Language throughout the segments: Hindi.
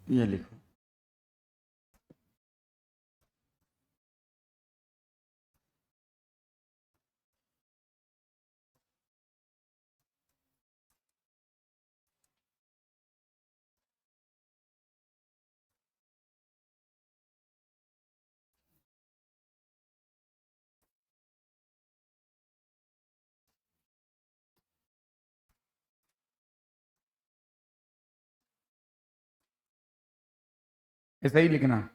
ये लिखो। ऐसा ही लिखना।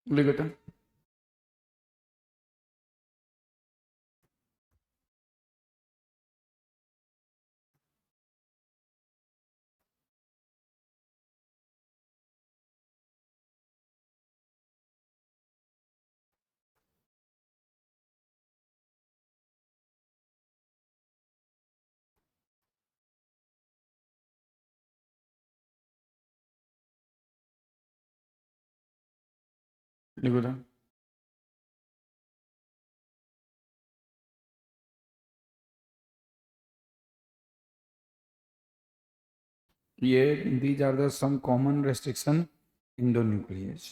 लिख बेटा। लिख बेटा। ये these are the some common restriction endonuclease।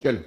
चलो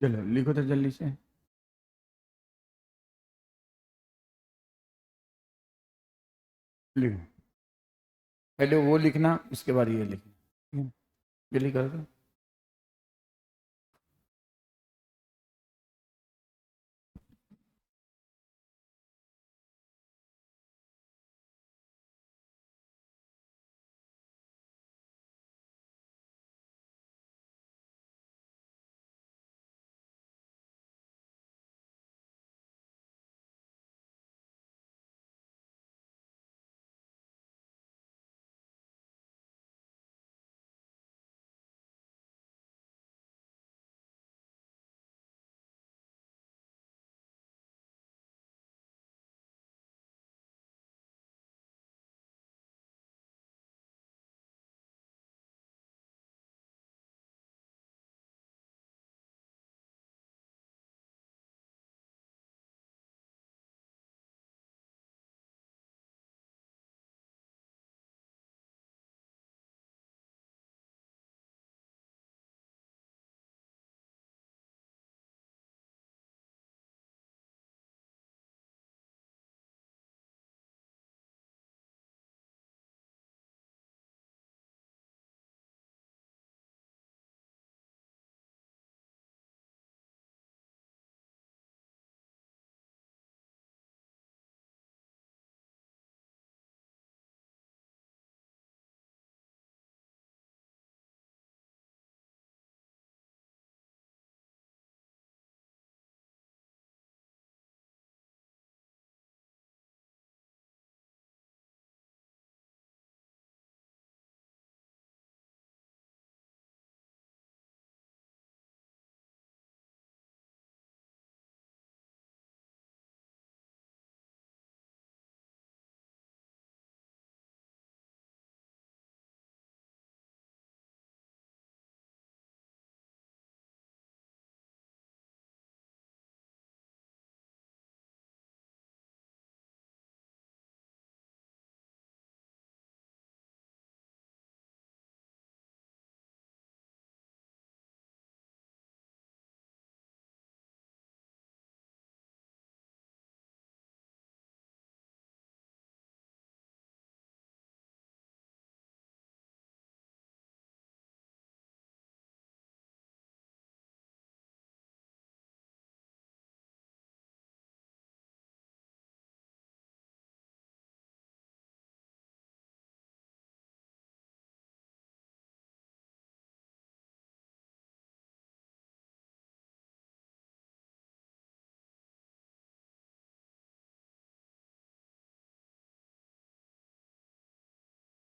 चलो लिखो तो जल्दी से। लिखो, पहले वो लिखना, इसके बाद ये लिखना। ठीक है? जल्दी कर दो।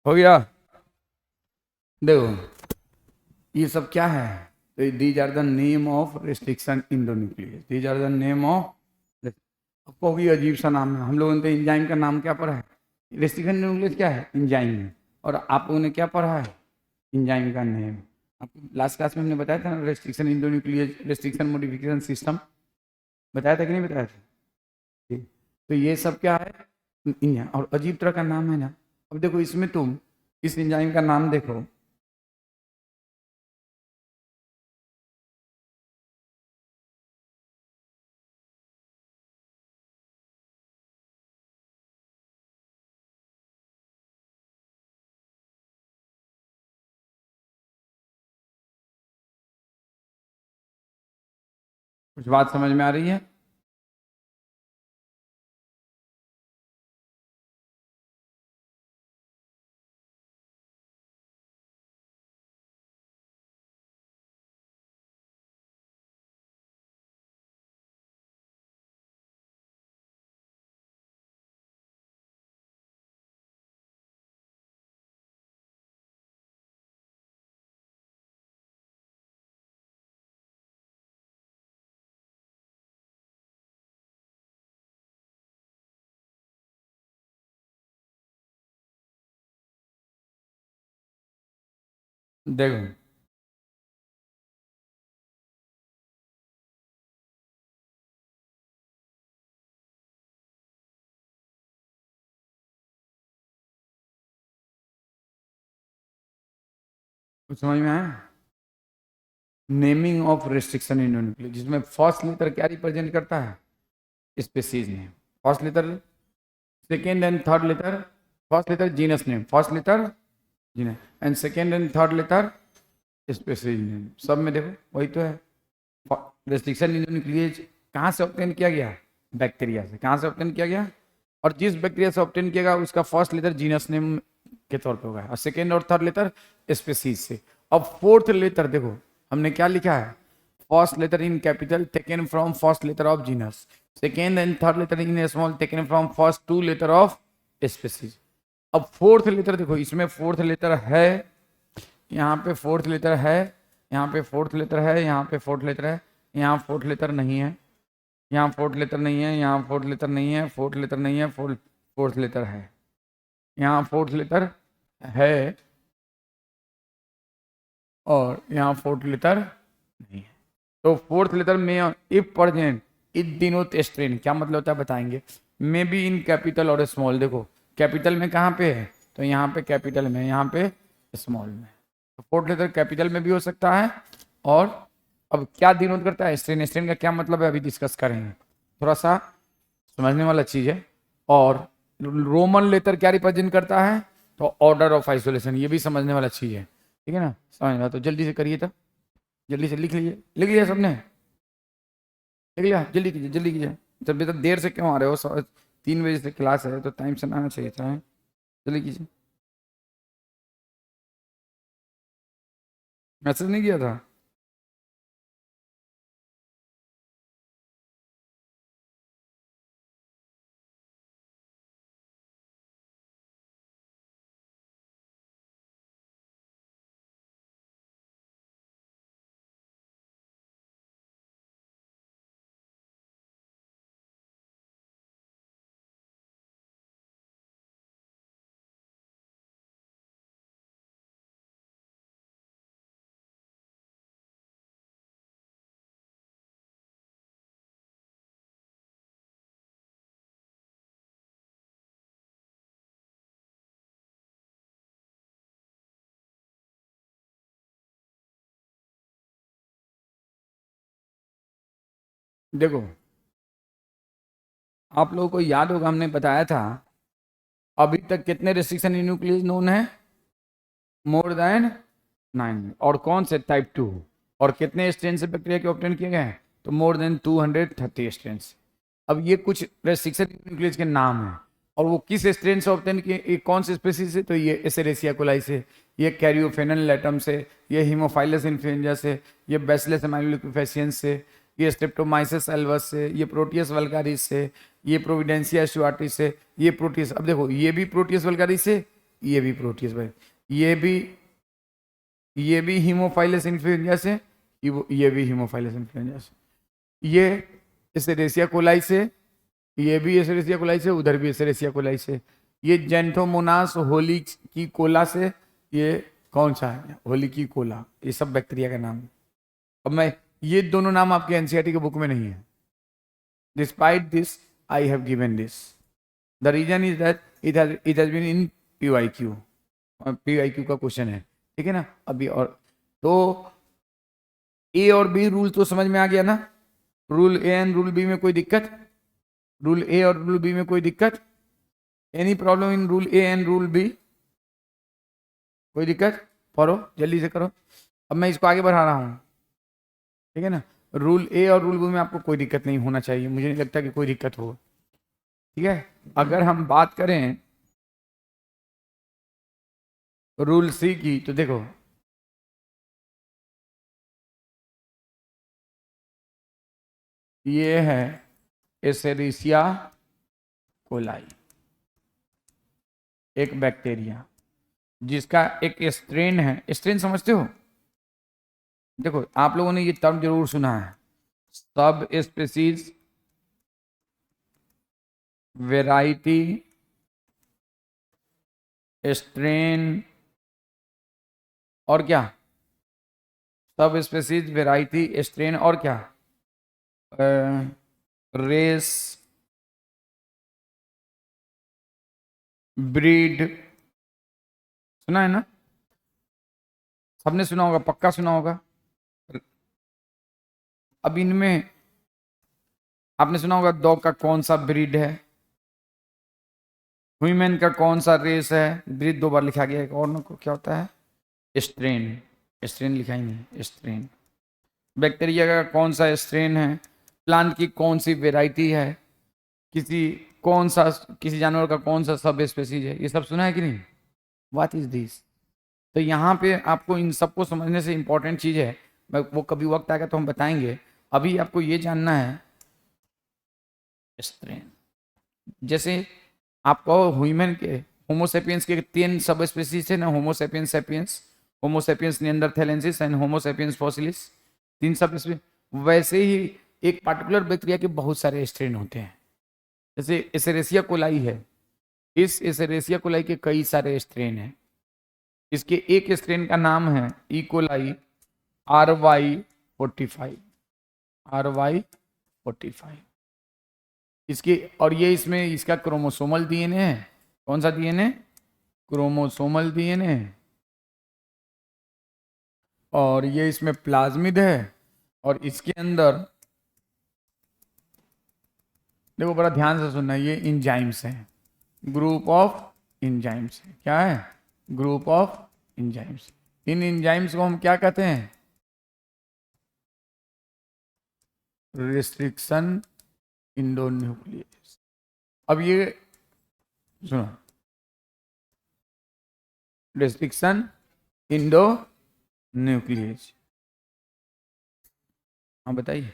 हो गया। देखो ये सब क्या है, तो these are the name of restriction endonucleases, these are the name of, आपको भी अजीब सा नाम है। हम लोगों ने तो इंजाइम का नाम क्या पढ़ा है, रेस्ट्रिक्शन इंडोन्यूक्लियस क्या है, इंजाइम है। और आप लोगों ने क्या पढ़ा है, इंजाइम का नेम। आपको लास्ट क्लास में हमने बताया था ना, restriction endonuclease, restriction modification system, बताया था कि नहीं बताया था। ठीक। तो ये सब क्या है, इंजाइम। और अजीब तरह का नाम है ना। अब देखो इसमें तुम इस इंजाइम का नाम देखो, कुछ बात समझ में आ रही है। देखो कुछ समझ में आया। नेमिंग ऑफ रेस्ट्रिक्शन इंडोन्यूक्लियस, जिसमें फर्स्ट लेटर क्या रिप्रेजेंट करता है, species name. First letter, second and third letter, first letter genus name, first letter genus, and second and third letter species name. सब में देखो वही तो है। रेस्ट्रिक्शन इंडोन्यूक्लियस कहाँ से ऑब्टेन किया गया, बैक्टीरिया से। कहाँ से ऑब्टेन किया गया, और जिस बैक्टीरिया से ऑब्टेन किया गया उसका फर्स्ट लेटर जीनस नेम के तौर पे होगा, और सेकेंड और थर्ड लेटर स्पीसीज से। अब फोर्थ लेटर देखो हमने क्या लिखा है, first letter in capital taken from first letter of genus, second and third letter in small taken from first two letter of species. अब फोर्थ लेटर देखो, इसमें फोर्थ लेटर है, यहाँ पे फोर्थ लेटर है, यहाँ पे फोर्थ लेटर है, यहाँ पे फोर्थ लेटर है, यहाँ फोर्थ लेटर नहीं है, यहाँ फोर्थ लेटर नहीं है, यहाँ फोर्थ लेटर नहीं है, फोर्थ लेटर नहीं है, फोर्थ लेटर है, यहाँ फोर्थ लेटर है, और यहाँ फोर्थ लेटर नहीं है। तो फोर्थ लेटर में if present it denote strain, क्या मतलब होता है बताएंगे। मे बी इन कैपिटल और स्मॉल, देखो कैपिटल में कहाँ पे है, तो यहाँ पे कैपिटल में, यहाँ पे स्मॉल में। तो फोर्थ लेटर कैपिटल में भी हो सकता है। और अब क्या डिनोट करता है, स्ट्रेन। स्ट्रेन का क्या मतलब है अभी डिस्कस करेंगे, थोड़ा सा समझने वाला चीज है। और रोमन लेटर क्या रिप्रेजेंट करता है, तो ऑर्डर ऑफ आइसोलेशन, ये भी समझने वाला चीज है। ठीक है ना, समझ में। तो जल्दी से करिए, तो जल्दी से लिख लीजिए, लिख लिया सबने, लिख लिया, जल्दी कीजिए जल्दी कीजिए। जब भी तक देर से क्यों आ रहे हो, 3 बजे से क्लास है तो टाइम से आना चाहिए था, जल्दी कीजिए। मैसेज नहीं किया था। देखो आप लोगों को याद होगा हमने बताया था अभी तक कितने रेस्ट्रिक्शन न्यूक्लियस नोन है, मोर देन 9। और कौन से, टाइप 2। और कितने स्ट्रेन से बैक्टीरिया के ऑब्टेन किए गए हैं, तो मोर देन 230 स्ट्रेन। अब ये कुछ रेस्ट्रिक्शन न्यूक्लियस के नाम हैं, और वो किस स्ट्रेन से ऑब्टेन किए, ये कौन से स्पीसीज से, तो ये एसेरेसिया कोलाई से, ये कैरियोफेनल लेटम से, ये हीमोफाइलस इन्फ्लुएंजा से, ये बैसिलस एमाइलोलिक्विफेसियंस से, ये स्ट्रेप्टोमाइसिस एल्वस से, ये प्रोटियस वल्गारिस से, ये प्रोविडेंसिया एस्चुआटिस से, ये प्रोटियस। अब देखो ये भी प्रोटियस वल्गारिस से, ये भी प्रोटियस भाई, ये भी हीमोफाइलस इन्फ्लुएंजा से, ये भी हीमोफाइलस इन्फ्लुएंजा से, ये एसेरेसिया कोलाई से, ये भी एसेरेसिया कोलाई से, उधर भी एसेरेसिया कोलाई से, ये जेंथोमोनास होली की कोला से, ये कौन सा है, होली की कोला, ये सब बैक्टीरिया का नाम है। अब मैं ये दोनों नाम आपके एनसीईआरटी के बुक में नहीं है। Despite this I have given this, the reason is that it has been in PYQ, PYQ का क्वेश्चन है, ठीक है ना। अभी और तो ए और बी रूल तो समझ में आ गया ना, rule A and rule B में कोई दिक्कत, रूल ए और रूल बी में कोई दिक्कत, any problem in rule A and rule B, कोई दिक्कत, पढ़ो जल्दी से करो। अब मैं इसको आगे बढ़ा रहा हूँ, ठीक है ना। रूल ए और रूल बी में आपको कोई दिक्कत नहीं होना चाहिए, मुझे नहीं लगता कि कोई दिक्कत हो, ठीक है। अगर हम बात करें रूल सी की, तो देखो ये है एसेरिसिया कोलाई, एक बैक्टीरिया जिसका एक स्ट्रेन है, स्ट्रेन समझते हो, देखो आप लोगों ने ये टर्म जरूर सुना है, सब स्पीसीज, वेराइटी, स्ट्रेन, और क्या, सब स्पीसीज, वेराइटी, स्ट्रेन, और क्या, रेस, ब्रीड, सुना है ना, सबने सुना होगा, पक्का सुना होगा। अब इनमें आपने सुना होगा डॉग का कौन सा ब्रीड है, ह्यूमन का कौन सा रेस है, ब्रीड दो बार लिखा गया है, और ना को क्या होता है, स्ट्रेन, स्ट्रेन लिखा ही नहीं, स्ट्रेन, बैक्टीरिया का कौन सा स्ट्रेन है, प्लांट की कौन सी वेराइटी है, किसी जानवर का कौन सा सब स्पीसीज है, ये सब सुना है कि नहीं, व्हाट इज दिस। तो यहाँ पे आपको इन सबको समझने से इंपॉर्टेंट चीज है, मैं वो कभी वक्त आएगा तो हम बताएंगे, अभी आपको ये जानना है स्ट्रेन। जैसे आपको ह्यूमन के, होमोसेपियंस के 3 सब स्पीसीज थे ना, homo sapiens sapiens, homo sapiens neanderthalensis and homo sapiens fossilis, 3 सब स्पीसीज, वैसे ही एक पार्टिकुलर बैक्टीरिया के बहुत सारे स्ट्रेन होते हैं। जैसे एसेरेसिया कोलाई है, इस एसेरेसिया कोलाई के कई सारे स्ट्रेन हैं, इसके एक स्ट्रेन का नाम है ई कोलाई RY45, RY45 इसकी, और ये इसमें इसका क्रोमोसोमल डीएनए है, कौन सा डीएनए, क्रोमोसोमल डीएनए, और ये इसमें प्लाज्मिड है, और इसके अंदर देखो बड़ा ध्यान से सुनना, ये इंजाइम्स हैं, ग्रुप ऑफ इंजाइम्स, क्या है, group of enzymes. In enzymes को हम क्या कहते हैं, रिस्ट्रिक्शन इंडोन्यूक्लियस। अब ये सुनो, रिस्ट्रिक्शन इंडोन्यूक्लियस, हाँ बताइए,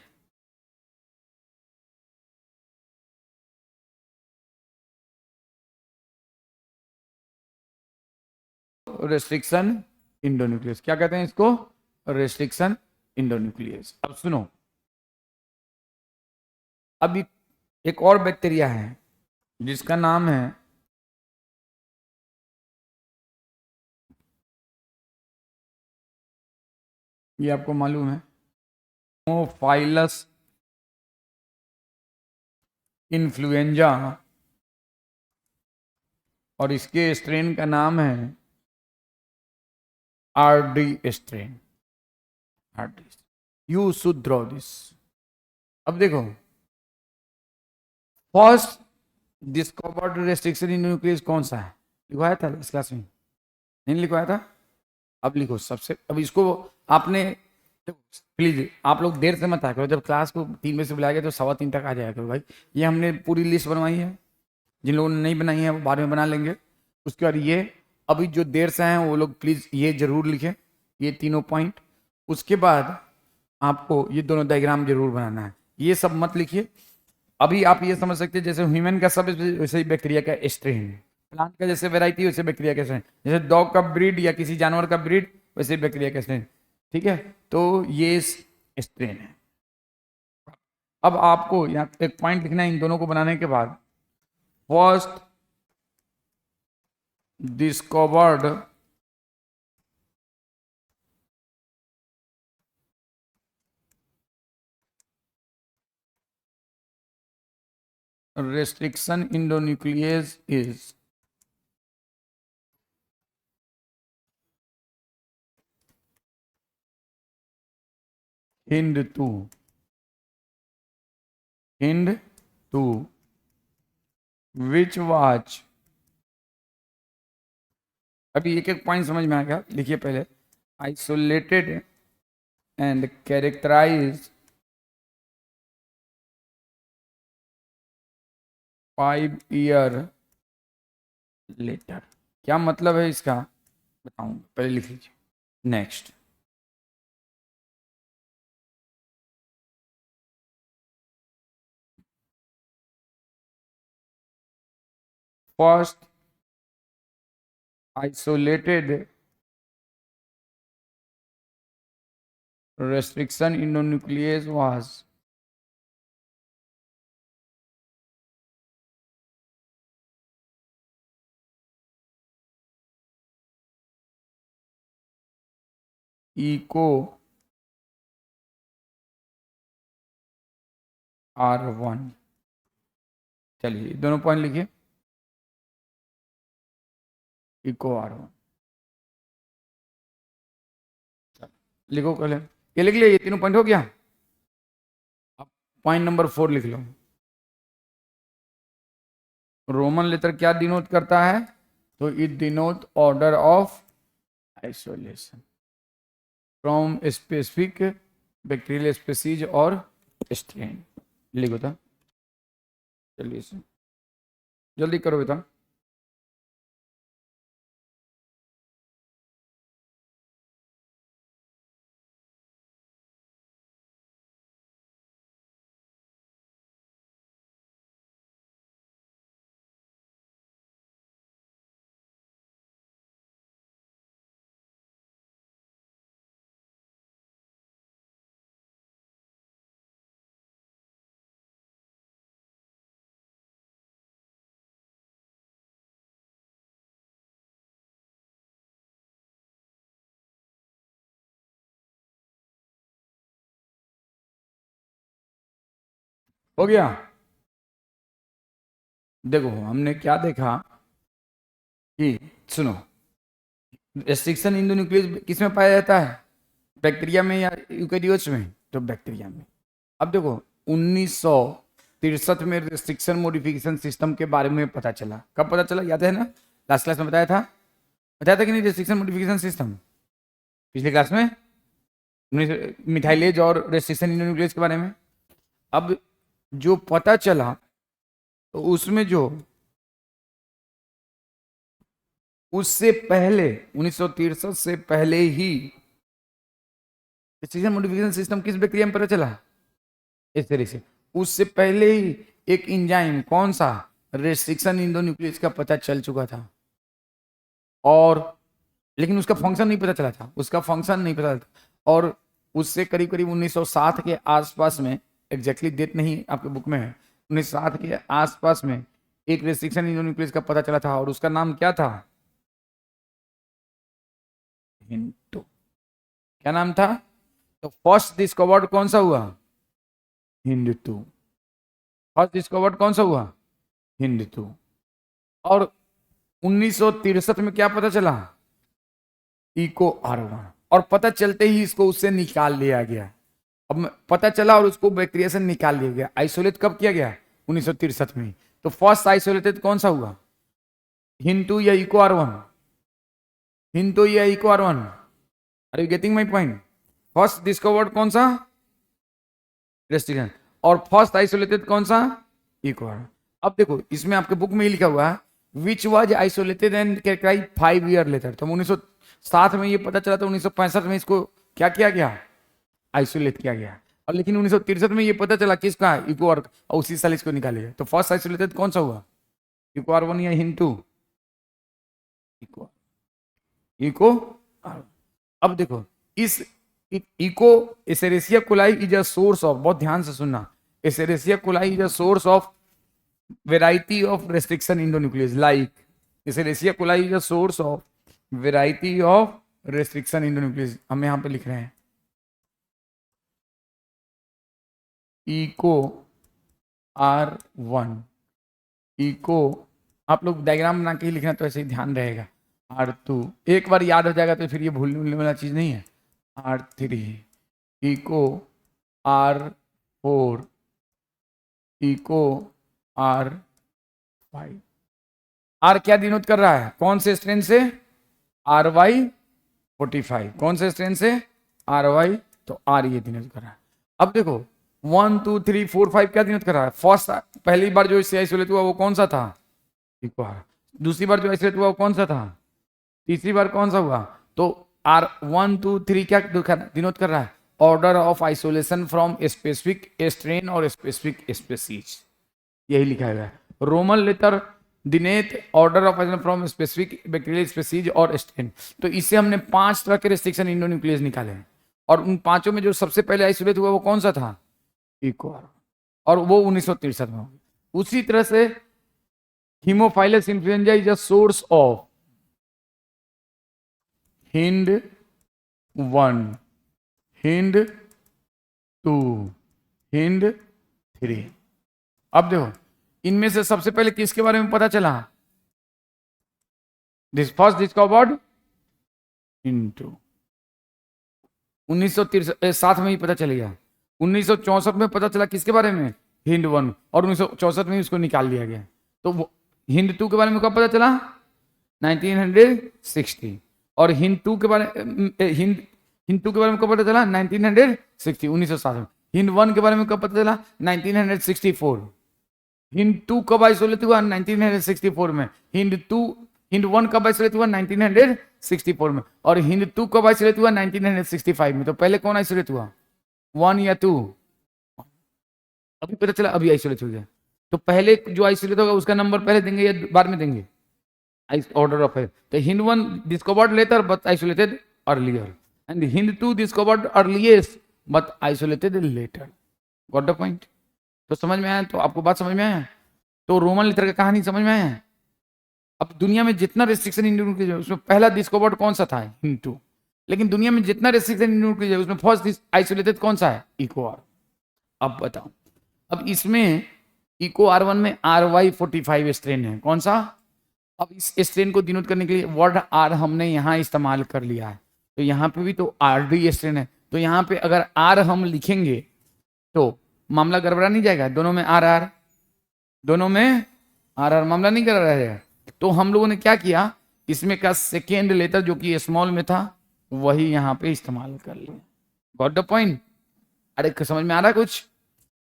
रेस्ट्रिक्शन इंडोन्यूक्लियस, क्या कहते हैं इसको, रेस्ट्रिक्शन इंडोन्यूक्लियस। अब सुनो, अभी एक और बैक्टीरिया है जिसका नाम है ये आपको मालूम है, हेमोफाइलस इन्फ्लुएंजा, और इसके स्ट्रेन का नाम है RD strain, RD, you should draw this. अब देखो, फर्स्ट डिस्कवर्ड रेस्ट्रिक्शन इन न्यूक्लियस कौन सा है, लिखवाया था इस क्लास में, नहीं लिखवाया था, अब लिखो सबसे, अब इसको आपने, प्लीज आप लोग देर से मत आया करो, जब क्लास को 3 बजे से बुलाया गया तो 3:15 तक आ जाया करो भाई। ये हमने पूरी लिस्ट बनवाई है, जिन लोगों ने नहीं बनाई है वो बाद में बना लेंगे। उसके बाद ये अभी जो देर से हैं वो लोग प्लीज ये जरूर लिखें, ये तीनों पॉइंट। उसके बाद आपको ये दोनों डायग्राम जरूर बनाना है, ये सब मत लिखिए। अभी आप ये समझ सकते हैं जैसे ह्यूमन का सब, वैसे ही बैक्टीरिया का स्ट्रेन, प्लांट का जैसे वैरायटी वैसे बैक्टीरिया का स्ट्रेन, जैसे डॉग का ब्रीड या किसी जानवर का ब्रीड वैसे बैक्टीरिया का स्ट्रेन। ठीक है, तो ये स्ट्रेन है। अब आपको यहाँ एक पॉइंट लिखना है इन दोनों को बनाने के बाद। First discovered restriction endonuclease is Hind2 which was, अभी एक एक पॉइंट समझ में आ गया, लिखिए पहले। Isolated and characterise 5 year later. क्या मतलब है इसका बताऊंगा, पहले लिख लीजिए। Next, first isolated restriction endonuclease was eco R1। चलिए दोनों पॉइंट लिखिए, इको R1 लिखो। पहले ये लिख लिया, ये तीनों पॉइंट हो गया। अब पॉइंट नंबर 4 लिख लो। रोमन लेटर क्या डिनोट करता है, तो it denote order of isolation from specific bacterial species और स्ट्रेन। लिखो था, चलिए जल्दी करो बेटा। हो गया। देखो हमने क्या देखा कि, सुनो, रेस्ट्रिक्शन इंडोन्यूक्लियस किस में पाया जाता है, बैक्टीरिया में या यूकेरियोट्स में, तो बैक्टीरिया में। अब देखो 1963 में रेस्ट्रिक्शन मॉडिफिकेशन सिस्टम के बारे में पता चला। कब पता चला, याद है ना, लास्ट क्लास में बताया था कि नहीं, रेस्ट्रिक्शन मॉडिफिकेशन सिस्टम पिछले क्लास में, मिथाइलेज और रेस्ट्रिक्शन इंडोन्यूक्लियस के बारे में। अब जो पता चला तो उसमें जो उससे पहले 1963 से पहले ही रेस्ट्रिक्शन मॉडिफिकेशन सिस्टम किस बैक्टीरिया में पता चला, इस तरह से। उससे पहले ही एक एंजाइम, कौन सा, रेस्ट्रिक्शन इंडोन्यूक्लियस का पता चल चुका था, और लेकिन उसका फंक्शन नहीं पता चला था, उसका फंक्शन नहीं पता था। और उससे करीब करीब 1960 के आसपास में, एग्जैक्टली डेट नहीं आपके बुक में है, 1960 के आसपास में एक रेस्ट्रिक्शन इंडोन्यूक्लियस का पता चला था, और उसका नाम क्या था, हिंदू। क्या नाम था, तो फर्स्ट डिस्कवर्ड कौन सा हुआ, हिंदू। फर्स्ट डिस्कवर्ड कौन सा हुआ, हिंदू। और 1963 में क्या पता चला, इको R1। और पता चलते ही इसको उससे निकाल लिया गया। अब पता चला और उसको बैक्टीरिया से निकाल लिया गया। आइसोलेट कब किया गया, 1963 में। तो फर्स्ट आइसोलेटेड कौन सा हुआ, हिंदू या इको R1, हिंदू या Eco R1। Are you getting my point. First discovered कौन सा, रेस्ट्रिक्शन, और फर्स्ट आइसोलेटेड कौन सा, इको R1। अब देखो इसमें आपके बुक में ही लिखा हुआ है which was isolated and characterised 5 year later. तो 1960 में ये पता चला, तो 1965 में इसको क्या किया गया, आइसोलेट किया गया। और लेकिन 1963 में ये पता चला किसका, इको R, और उसी साल इसको निकाले गया। तो फर्स्ट आइसोलेटेड कौन सा हुआ, इको R1 या हिंदू, इको इको आर। अब देखो इस eco escherichia coli is a source of, बहुत ध्यान से सुनना, escherichia coli is a source of variety of restriction endonucleases, like escherichia coli is a source of variety of restriction endonucleases. हम यहां पे लिख रहे हैं इको R1, इको, आप लोग डायग्राम बना के ही लिखना तो ऐसे ही ध्यान रहेगा। R2 एक बार याद हो जाएगा तो फिर ये भूलने वाला चीज नहीं है। R3 Eco R4 Eco R5। R क्या डिनोट कर रहा है, कौन से स्ट्रेन से, RY45, कौन से स्ट्रेन से, RY, तो R ये डिनोट कर रहा है। अब देखो 1 2 3 4 5 क्या डिनोट कर रहा है, फर्स्ट पहली बार जो इससे आइसोलेट हुआ वो कौन सा था, इको R, दूसरी बार जो आइसोलेट हुआ वो कौन सा था, तीसरी बार कौन सा हुआ, तो R1 2 3 क्या डिनोट कर रहा है, order of isolation from specific strain और स्पेसिफिक स्पेसीज, यही लिखा हुआ है। Roman letter denote order of isolation from specific bacterial species और स्ट्रेन। तो इससे हमने 5 तरह के रेस्ट्रिक्शन इंडोन्यूक्लियस निकाले हैं, और उन पांचों में जो सबसे पहले आइसोलेट हुआ वो कौन सा था, इको R, और वो 1963 में होगी। उसी तरह से haemophilus influenzae is a source of hind 1, hind 2, hind 3। अब देखो इनमें से सबसे पहले किसके बारे में पता चला, दिस फर्स्ट डिस्कवर्ड हिंड 1963 में ही पता चल गया। 1964 में पता चला किसके बारे में, हिंद 1, और 1964 में उसको निकाल दिया गया। तो हिंद 2 के बारे में कब पता चला, 1960, और हिंद 2 के बारे हिंद 2 के बारे में कब पता चला, 1960, 1960 में। हिंद 1 के बारे में कब पता चला, 1964। हिंद 2 कब आइसोलेट हुआ, 1964 में। हिंद 1 कब आइसोलेट हुआ, 1964 में, और हिंद 2 कब आइसोलेट हुआ, 1965 में। तो पहले कौन आइसोलेट हुआ, 1 या 2, अभी पता चला, अभी आइसोलेट हो गया। तो पहले जो आइसोलेट होगा उसका नंबर पहले देंगे या बाद में देंगे, ऑर्डर ऑफ है। तो Hind 1 discovered later but isolated earlier, and Hind 2 discovered earliest but isolated later. Got the point. तो समझ में आया, तो आपको बात समझ में आया, तो रोमन लेटर का कहानी समझ में आया। अब दुनिया में जितना रेस्ट्रिक्शन इंडोन्यूक्लियस, उसमें पहला डिस्कवर्ड कौन सा था, हिंद 2, लेकिन दुनिया में जितना रेस्ट्रिक्शन इंडोन्यूक्लियस उसमें फर्स्ट आइसोलेटेड कौन सा है, इको R। अब बताओ, अब इसमें इको R1 में RY45 स्ट्रेन है, कौन सा। अब इस स्ट्रेन को डिनोट करने के लिए वर्ड R हमने यहाँ इस्तेमाल कर लिया है, तो यहाँ पे भी तो RD स्ट्रेन है, तो यहाँ पे अगर R हम लिखेंगे तो मामला गड़बड़ा नहीं जाएगा, दोनों में RR, दोनों में RR, मामला नहीं गड़बड़ा जाएगा। तो हम लोगों ने क्या किया, इसमें का सेकेंड लेटर जो कि स्मॉल में था वही यहाँ पे इस्तेमाल कर लिया। Got the point. अरे समझ में आ रहा कुछ।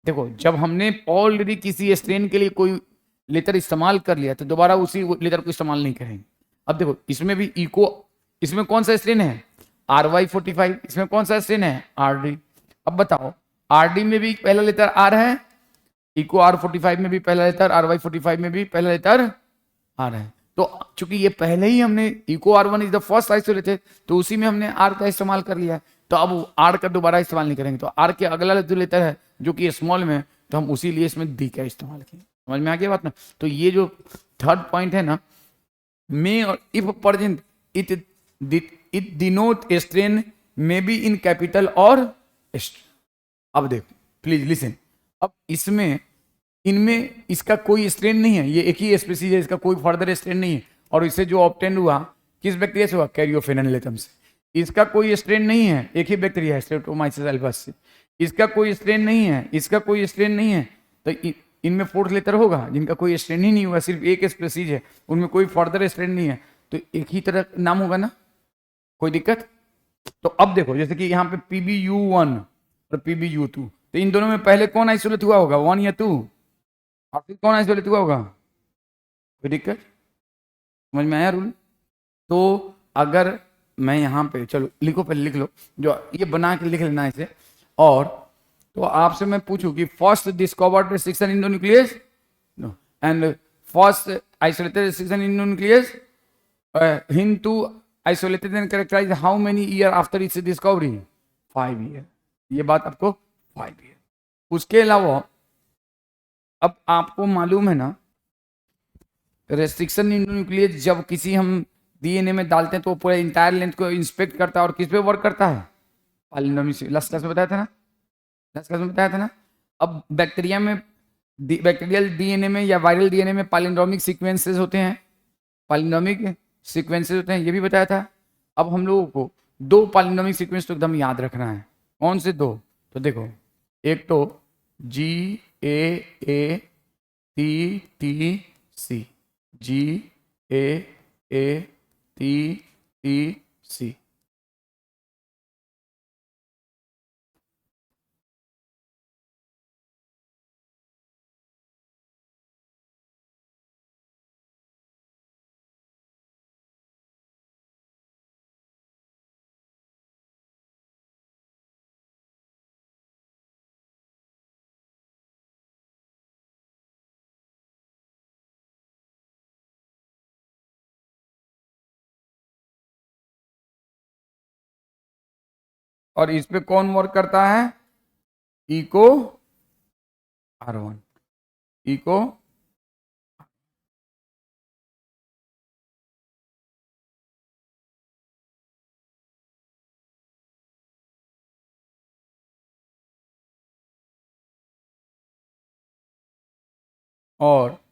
देखो जब हमने ऑलरेडी किसी स्ट्रेन के लिए कोई लेटर इस्तेमाल कर लिया तो दोबारा उसी लेटर को इस्तेमाल नहीं करेंगे। अब देखो इसमें भी इको, इसमें कौन सा स्ट्रेन है, RY45, इसमें कौन सा स्ट्रेन है, RD। अब बताओ RD में भी पहला लेटर R है, इको R45 में भी पहला लेटर, RY45 में भी पहला लेटर R है। तो चूंकि ये पहले ही हमने Eco R1 is the first isolated, तो उसी में हमने R का इस्तेमाल कर लिया, तो अब R का दोबारा इस्तेमाल नहीं करेंगे। तो R के अगला जो लेटर है जो कि स्मॉल में, तो हम उसी लिए इसमें D का इस्तेमाल किए। समझ में आ गया बात ना। तो ये जो थर्ड पॉइंट है ना, मे और if present it denote strain may be in capital और। अब देख प्लीज लिसन, अब इसमें इनमें इसका कोई स्ट्रेन नहीं है, ये एक ही स्पीसीज है, इसका कोई फर्दर स्ट्रेन नहीं है, और इससे जो ऑब्टेन हुआ किस बैक्टीरिया से हुआ, कैरियोफेनेलेटम से। इसका कोई स्ट्रेन नहीं है, एक ही बैक्टीरिया है स्ट्रेप्टोमाइसिस अल्बस से, इसका कोई स्ट्रेन नहीं है, इसका कोई स्ट्रेन नहीं है। तो इनमें फोर्थ लेटर होगा जिनका कोई स्ट्रेन ही नहीं हुआ, सिर्फ एक स्पीसीज है, उनमें कोई फर्दर स्ट्रेन नहीं है, तो एक ही तरह नाम होगा ना, कोई दिक्कत। तो अब देखो जैसे कि यहाँ पे PBU1 और PBU2, तो इन दोनों में पहले कौन आइसोलेट हुआ होगा, 1 या 2, और फिर कौन आइसोलेट हुआ होगा, कोई दिक्कत। समझ में आया रूल। तो अगर मैं यहाँ पे, चलो लिखो पहले लिख लो, जो ये बना के लिख लेना इसे। और तो आपसे मैं पूछूं कि first discovered restriction endonuclease and first isolated restriction endonuclease, Hindu isolated and characterized how many year after its discovery? 5 year. ये बात आपको 5 year. उसके अलावा अब आपको मालूम है ना, रेस्ट्रिक्शन न्यूक्लियस जब किसी हम डीएनए में डालते हैं तो वो पूरे इंटायर लेंथ को इंस्पेक्ट करता है और किस पे वर्क करता है? पॉलिनोमियल से। लास्ट क्लास में बताया था ना, लास्ट क्लास में बताया था ना। अब बैक्टीरिया में, बैक्टीरियल डीएनए में या वायरल डीएनए में पॉलिनोमिक सीक्वेंसेस होते हैं, पॉलिनोमिक सीक्वेंसेस होते हैं, ये भी बताया था। अब हम लोगों को दो पॉलिनोमिक सीक्वेंस तो एकदम याद रखना है। कौन से दो? तो देखो, एक तो G A T T C, G A T T C. और इस पे कौन वर्क करता है? Eco R1, eco. और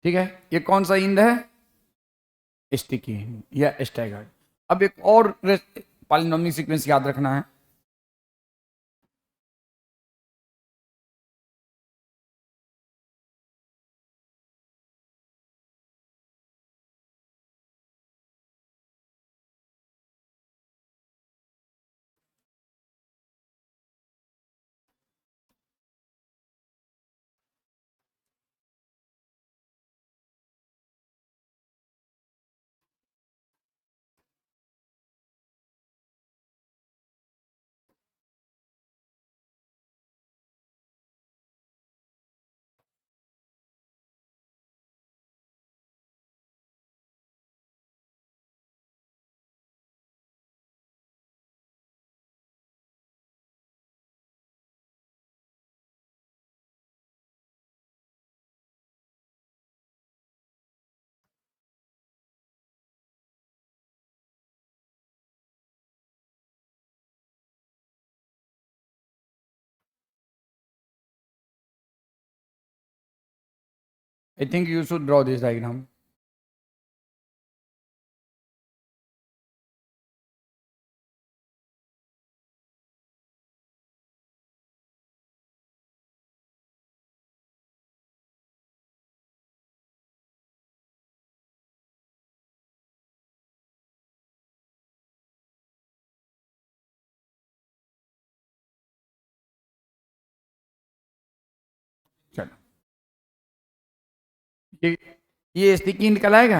ठीक है, ये कौन सा इंड है? स्टिकी या स्टैगर्ड। अब एक और पॉलिनोमियल सीक्वेंस याद रखना है। I think you should draw this diagram. चलो, ये ये स्टिकी इंड कहलाएगा।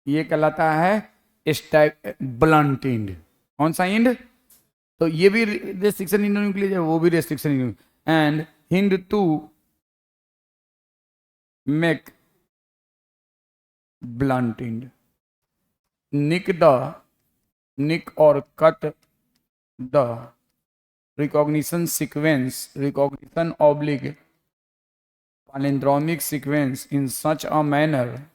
ये कहलाता है स्टैग ब्लंट इंड। कौन सा इंड? तो ये भी रेस्ट्रिक्शन न्यूक्लियस है, वो भी restriction. And hind to make blunt end, nick the, nick और cut the recognition sequence, recognition oblique palindromic sequence in such a manner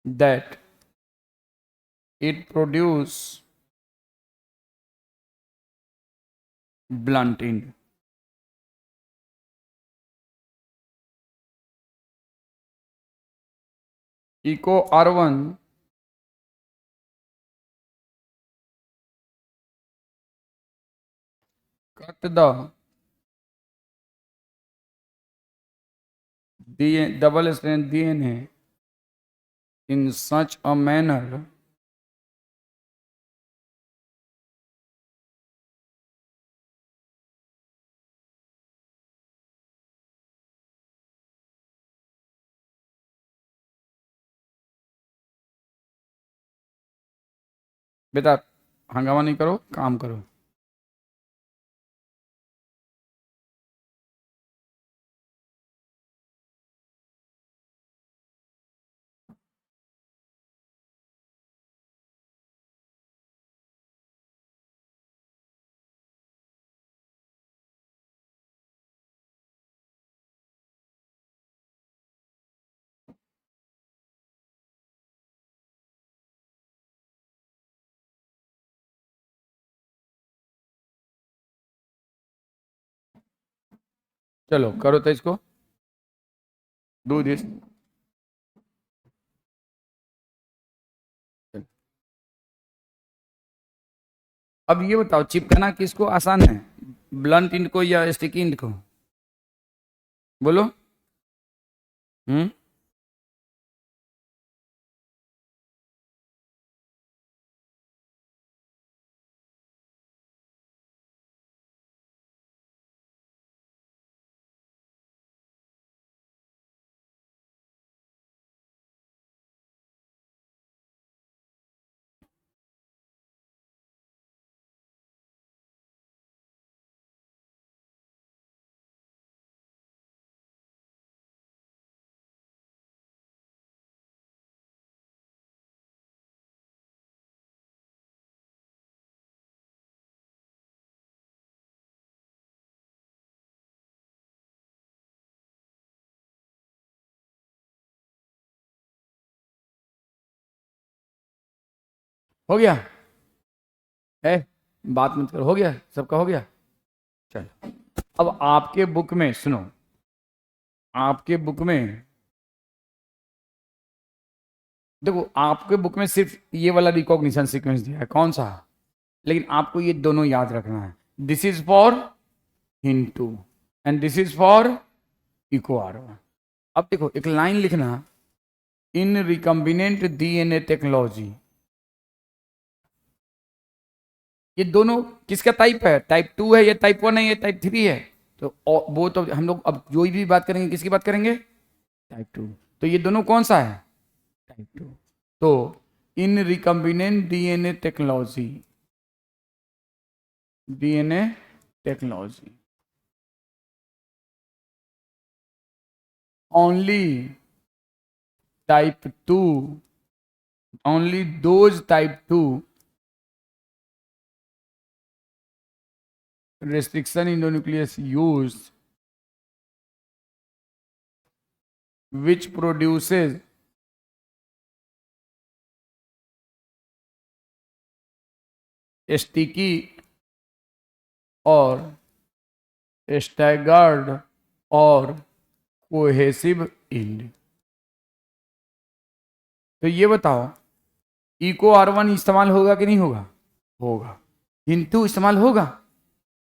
that it produce blunt end. Eco R1 cut the double strand DNA in such a manner बेटा हंगामा नहीं करो, काम करो। चलो करो तो इसको, डू दिस। अब ये बताओ चिपकना किसको आसान है, ब्लंट इंड को या स्टिकी इंड को? बोलो। हम्म। हो गया है, बात मत करो, हो गया सबका, हो गया। चलो अब आपके बुक में सुनो, आपके बुक में देखो, आपके बुक में सिर्फ ये वाला रिकॉग्निशन सीक्वेंस दिया है, कौन सा? लेकिन आपको ये दोनों याद रखना है, this is for Hind II and this is for Eco R1। अब देखो एक लाइन लिखना, इन रिकम्बिनेंट डीएनए टेक्नोलॉजी, ये दोनों किसका टाइप है? टाइप 2 है, ये टाइप 1 है, ये टाइप 3 है। तो वो तो हम लोग अब जो भी बात करेंगे किसकी बात करेंगे? टाइप 2। तो ये दोनों कौन सा है? टाइप 2। तो इन recombinant DNA technology, DNA technology only type 2, only those type 2 restriction endonuclease used which produces sticky और staggered और कोहेसिव इंड। तो ये बताओ इको R1 इस्तेमाल होगा कि नहीं होगा? होगा। हिंटू इस्तेमाल होगा?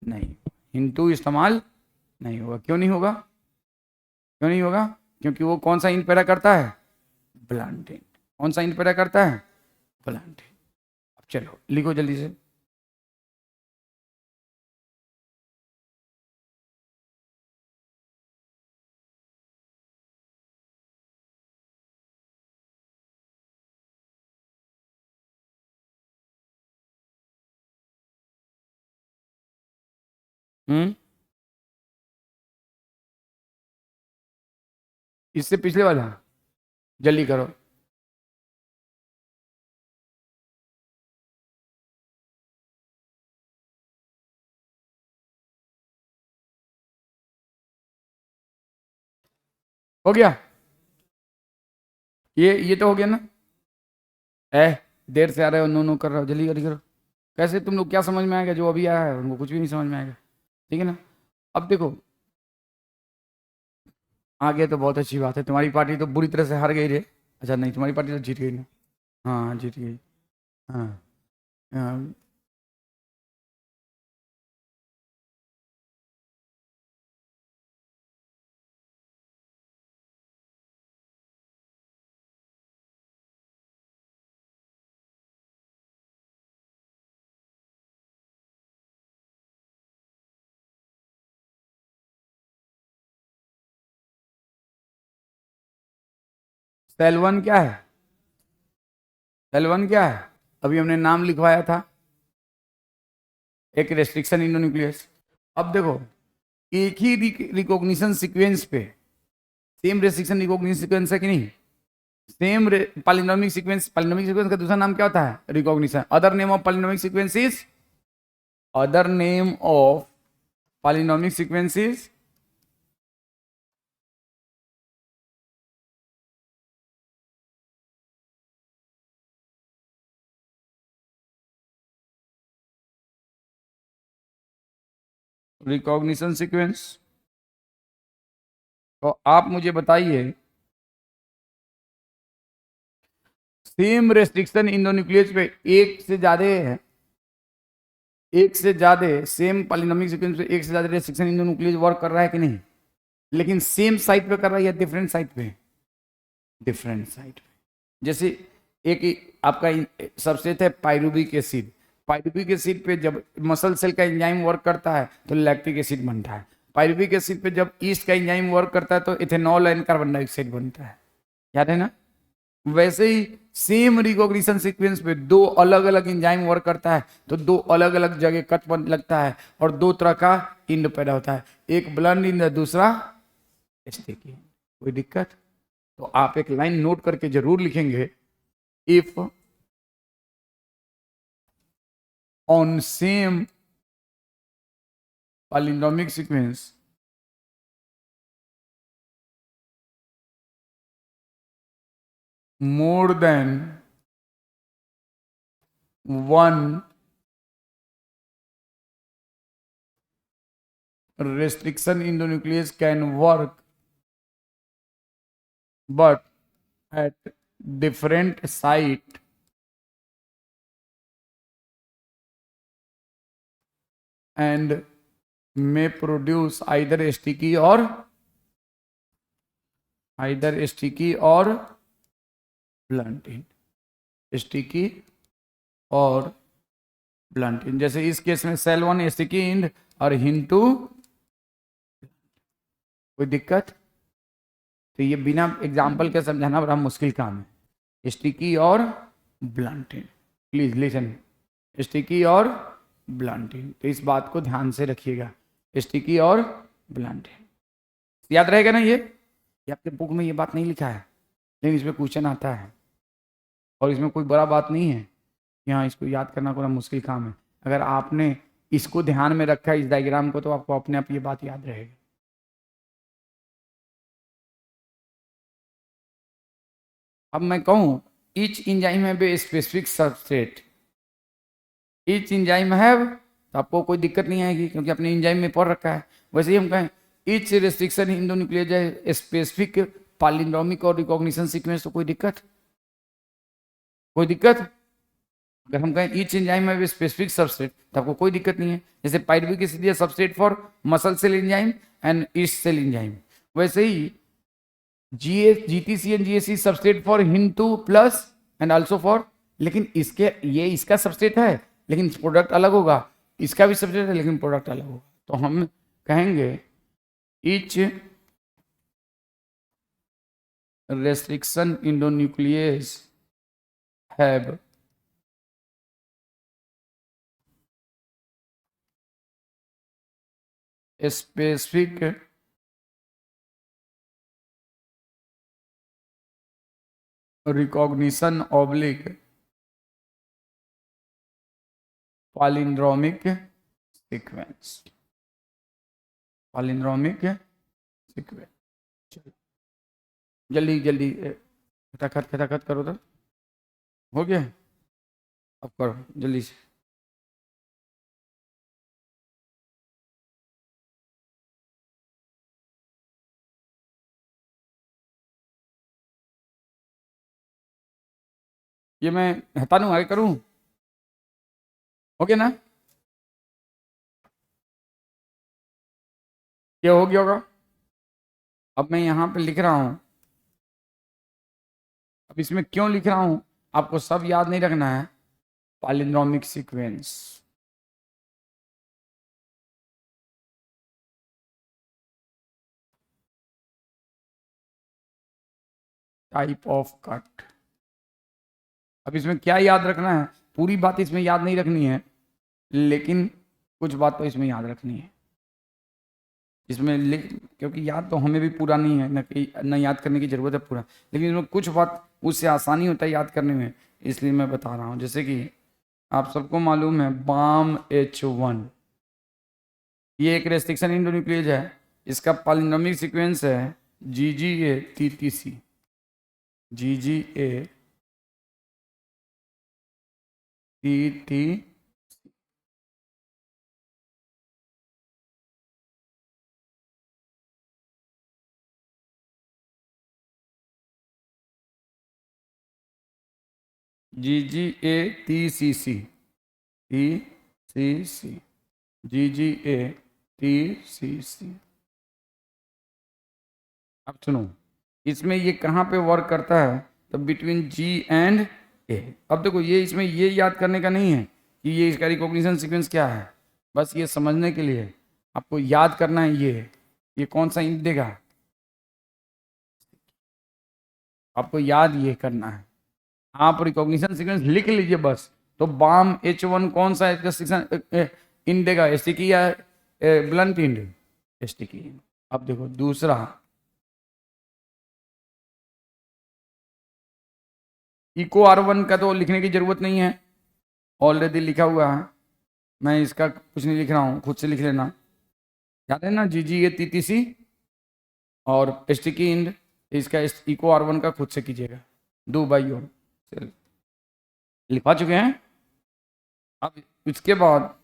नहीं, हिंटू इस्तेमाल नहीं होगा। क्यों नहीं होगा? क्यों नहीं होगा? क्योंकि वो कौन सा इंड पैदा करता है? Blunt end. कौन सा इंड पैदा करता है? Blunt end. अब चलो लिखो जल्दी से। इससे पिछले वाला जल्दी करो। हो गया? ये तो हो गया ना? देर से आ रहे हो, नो नो कर रहे हो, जल्दी जल्दी करो। कैसे तुम लोग, क्या समझ में आएगा? जो अभी आया है उनको कुछ भी नहीं समझ में आएगा, ठीक है ना? अब देखो आगे तो बहुत अच्छी बात है, तुम्हारी पार्टी तो बुरी तरह से हार गई रे। अच्छा नहीं, तुम्हारी पार्टी तो जीत गई ना। हाँ जीत गई। हाँ हाँ, सेल वन क्या है? सेल वन क्या है? अभी हमने नाम लिखवाया था, एक रेस्ट्रिक्शन इंडोन्यूक्लियस। अब देखो, एक ही रिकॉग्निशन सीक्वेंस पे सेम रेस्ट्रिक्शन रिकॉग्निशन सीक्वेंस है कि नहीं? Same palindromic sequence, palindromic sequence का दूसरा नाम क्या होता है? Recognition. Other name of palindromic sequence is, other name of palindromic sequence is recognition sequence. तो आप मुझे बताइए, सेम रेस्ट्रिक्शन इंडोन्यूक्लियस पे एक से ज्यादा है, एक से ज्यादा सेम पॉलिनोमिक सीक्वेंस पे एक से ज्यादा रेस्ट्रिक्शन इंडोन्यूक्लियस वर्क कर रहा है कि नहीं? लेकिन सेम साइट पे कर रहा है या डिफरेंट साइट पे? डिफरेंट साइट पे। जैसे एक आपका सबसेट है पायरुविक एसिड। पायरुविक एसिड पे जब मसल सेल का एंजाइम वर्क करता है तो लैक्टिक एसिड बनता है। पायरुविक एसिड पे जब ईस्ट का एंजाइम वर्क करता है तो इथेनॉल एंड कार्बन डाइऑक्साइड बनता है। याद है ना? वैसे ही सेम रिकॉग्निशन सीक्वेंस पे दो अलग अलग एंजाइम वर्क करता है तो दो अलग अलग जगह कट बन लगता है और दो तरह का इंड पैदा होता है, एक ब्लंट इंड, दूसरा स्टिकी। कोई दिक्कत? तो आप एक लाइन नोट करके जरूर लिखेंगे, if on same palindromic sequence more than one restriction endonuclease can work, but at different site and may produce either sticky or blunt end, sticky और ब्लंट एंड। जैसे इस केस में सेल वन स्टिकी एंड और हिंट टू। कोई दिक्कत? तो ये बिना एग्जाम्पल के समझाना बड़ा मुश्किल काम है। स्टिकी और blunt and, please listen. Sticky और ब्लंट एंड, तो इस बात को ध्यान से रखिएगा, स्टिकी और ब्लंट एंड। याद रहेगा ना ये आपके बुक में ये बात नहीं लिखा है, लेकिन इसमें क्वेश्चन आता है और इसमें कोई बड़ा बात नहीं है कि हाँ इसको याद करना थोड़ा मुश्किल काम है। अगर आपने इसको ध्यान में रखा है, इस डायग्राम को, तो आपको अपने आप ये बात याद रहेगी। अब मैं कहूँ each enzyme have a specific substrate, each enzyme have, तो आपको कोई दिक्कत नहीं आएगी क्योंकि अपने इंजाइम में पढ़ रखा है। वैसे ही हम कहें ईच रेस्ट्रिक्शन इंडोन्यूक्लियस है स्पेसिफिक पालिंड्रोमिक और रिकॉग्निशन सीक्वेंस, तो कोई दिक्कत? कोई दिक्कत? अगर हम कहें each enzyme have a specific substrate तो आपको कोई दिक्कत नहीं है। जैसे pyruvic acid is substrate for muscle cell enzyme and yeast cell enzyme, वैसे ही GTC and GAC substrate for hind two plus and also for, लेकिन इसके ये इसका सबस्ट्रेट है लेकिन प्रोडक्ट अलग होगा, इसका भी सबस्ट्रेट है लेकिन प्रोडक्ट अलग होगा। तो हम कहेंगे each restriction endonuclease have a specific recognition oblique palindromic sequence, palindromic sequence। चलो जल्दी जल्दी खटाखट खटाखट करो तो, हो गया? अब करो जल्दी से। ये मैं हटा दूँ, आगे करूँ? ओके ना? ये हो गया होगा। अब मैं यहाँ पे लिख रहा हूँ, अब इसमें क्यों लिख रहा हूँ आपको सब याद नहीं रखना है। Palindromic sequence, type of cut. अब इसमें क्या याद रखना है, पूरी बात इसमें याद नहीं रखनी है, लेकिन कुछ बात तो इसमें याद रखनी है। इसमें लिख, क्योंकि याद तो हमें भी पूरा नहीं है, न याद करने की जरूरत है पूरा, लेकिन इसमें कुछ बात उससे आसानी होता है याद करने में, इसलिए मैं बता रहा हूँ। जैसे कि आप सबको मालूम है BAM-H1, ये एक रेस्ट्रिक्शन इंडोन्यूक्लियेज है, इसका पॉलिनोमिक सीक्वेंस है GGA-TTC, GGA-TT, GGA-TCC, TCC, GGA-TCC। अब सुनो, इसमें ये कहाँ पे वर्क करता है, तो बिटवीन G एंड A। अब देखो, ये इसमें ये याद करने का नहीं है कि ये इसका रिकॉग्निशन सीक्वेंस क्या है, बस ये समझने के लिए आपको याद करना है ये कौन सा इंक देगा, आपको याद ये करना है। आप रिकॉग्निशन सीक्वेंस लिख लीजिए बस। तो BAM-H1 कौन सा इंड देगा, स्टिकी या ब्लंट इंड? स्टिकी। अब देखो दूसरा, इको R1 का तो लिखने की जरूरत नहीं है, ऑलरेडी लिखा हुआ है, मैं इसका कुछ नहीं लिख रहा हूँ, खुद से लिख लेना। याद है ना, GGA-TTC और स्टिकी इंड, इसका इको R1 का खुद से कीजिएगा, डू बाई योर सेल्फ, लिखवा चुके हैं। अब इसके बाद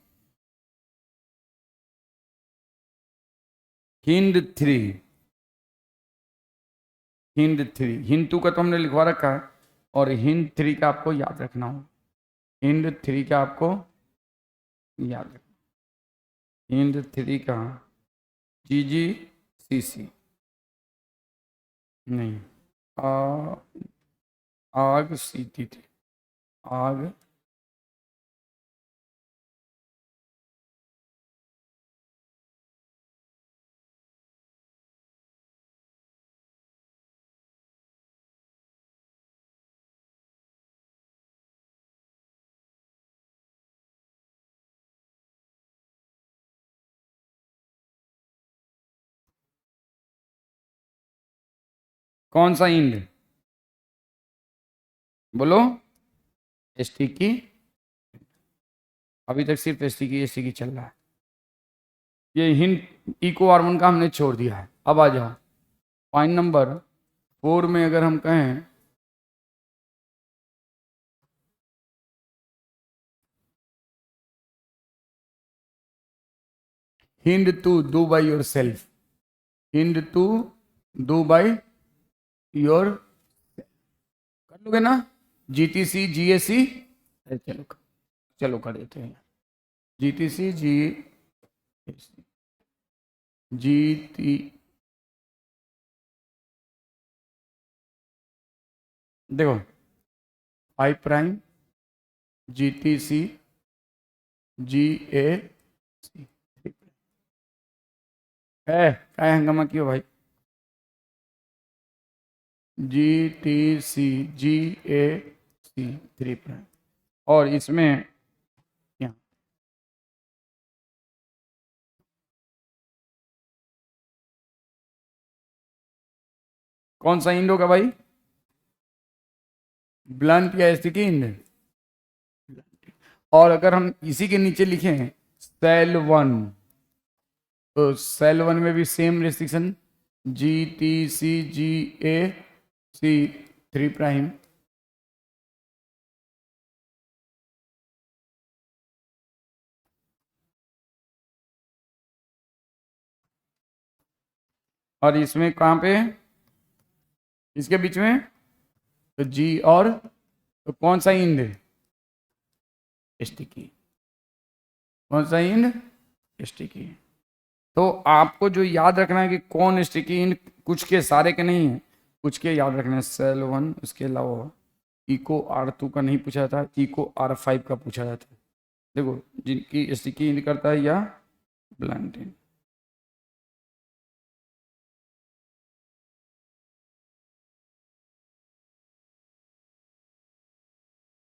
हिंड 3, हिंड 2 का तो हमने लिखवा रखा है, और हिंड 3 का आपको याद रखना हो, हिंड 3 का आपको याद रखना, हिंड 3 का GGCC नहीं, आग CT3, आग कौन सा इंड बोलो? स्टिकी, अभी तक सिर्फ स्टिकी चल रहा है। ये हिंट इको R1 का हमने छोड़ दिया है। अब आ जाओ पॉइंट नंबर 4 में, अगर हम कहें hind 2 do by your self, hind 2 do by your, कर लोगे ना? GTC GAC, चलो चलो कर देते हैं, GTC GT, देखो 5' GTC GAC है, क्या हंगामा क्यों भाई? GTC GAC 3', और इसमें यहाँ कौन सा इंड होगा भाई? ब्लंट या स्टिकी इंड? और अगर हम इसी के नीचे लिखें सेल 1, तो सेल 1 में भी सेम रेस्ट्रिक्शन, GTC GAC 3', और इसमें कहाँ पे, इसके बीच में तो G और तो कौन सा इंड? स्टिकी। कौन सा इंड? स्टिकी। तो आपको जो याद रखना है कि कौन स्टिकी इंड, कुछ के सारे के नहीं है, कुछ के याद रखना है। सेल 1, उसके अलावा इको R2 का नहीं पूछा जाता, इको R5 का पूछा जाता है। देखो, जिनकी स्टिकी इंड करता है या ब्लंट इंड।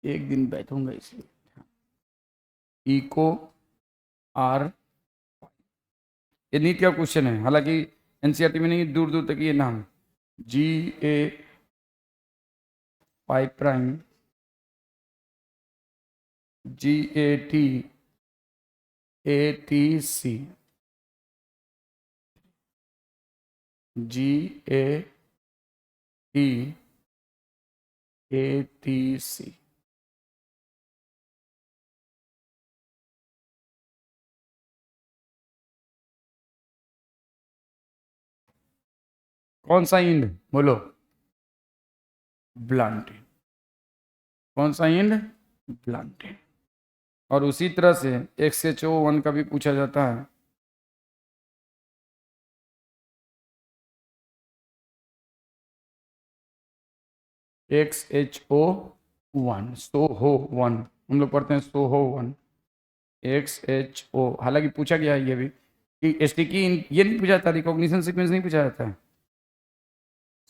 एक दिन बैठूंगा इसलिए। इको R, ये नीट का क्वेश्चन है, हालांकि एनसीईआरटी में नहीं, दूर दूर तक ये नाम। GA5', GATATC, GATATC। कौन सा इंड बोलो? ब्लंट। कौन सा इंड? ब्लंट। और उसी तरह से XHO1 का भी पूछा जाता है। XHO1, SOHO1, हम लोग पढ़ते हैं SOHO1, XHO। हालांकि पूछा गया है ये भी कि स्टिकी, ये नहीं पूछा जाता, रिकॉग्निशन सीक्वेंस नहीं पूछा जाता है।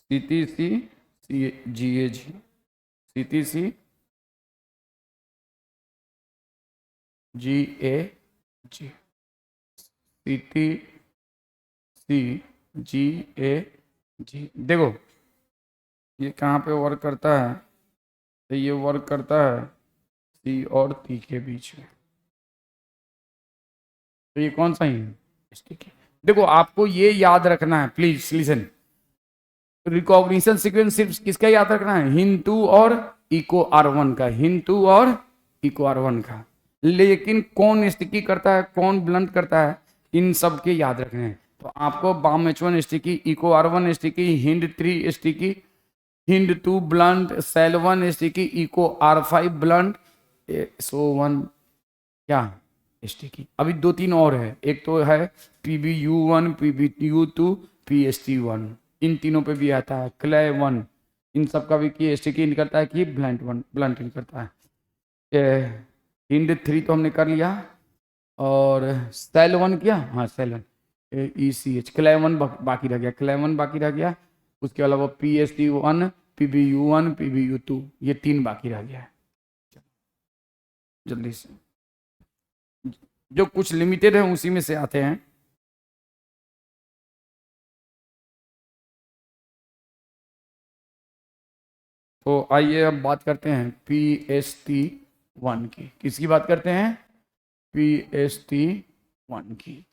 CTC, GAG, CTC, GAG, CTC, GAG। देखो ये कहाँ पे वर्क करता है? तो ये वर्क करता है C और T के बीच में। तो ये कौन सा है? स्टिकी। देखो आपको ये याद रखना है, प्लीज लिसन। रिकॉग्निशन सीक्वेंस सिर्फ किसका याद रखना है? हिन2 और इको R1 का, हिन2 और इको R1 का। लेकिन कौन स्टिकी करता है, कौन ब्लंट करता है, इन सब के याद रखने हैं। तो आपको BAM-H1 sticky, eco R1 sticky, hind three sticky, hind two blunt, sal one sticky, eco R5 blunt, SO1 क्या स्टिकी। अभी 2-3 और है, एक तो है PBU1, PBU2, PST1, इन तीनों पे भी आता है। क्ले1, इन सब का भी की स्टिकी इन करता है कि ब्लंट इन करता है। हिंड3 तो हमने कर लिया, और सेल1 किया, हाँ सेल1, ECH। क्ले1 बाकी रह गया, क्ले1 बाकी रह गया। उसके अलावा PST1, PBU1, PBU2, ये 3 बाकी रह गया है। जल्दी से, जो कुछ लिमिटेड है उसी में से आते हैं। तो आइए अब बात करते हैं PST1 की। किसकी बात करते हैं? PST1 की।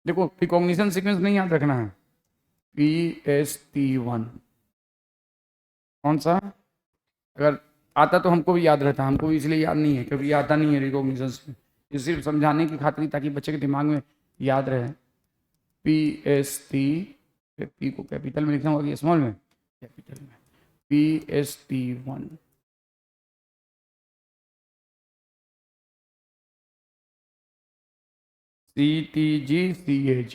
देखो रिकॉग्निशन सीक्वेंस नहीं याद रखना है। PST1 कौन सा? अगर आता तो हमको भी याद रहता, हमको भी इसलिए याद नहीं है क्योंकि आता नहीं है रिकॉग्निशन सीक्वेंस। ये सिर्फ समझाने की खातिर, ताकि बच्चे के दिमाग में याद रहे। PST, P को कैपिटल में लिखना होगा कि स्मॉल में? कैपिटल में। PST1, CTG, CAG,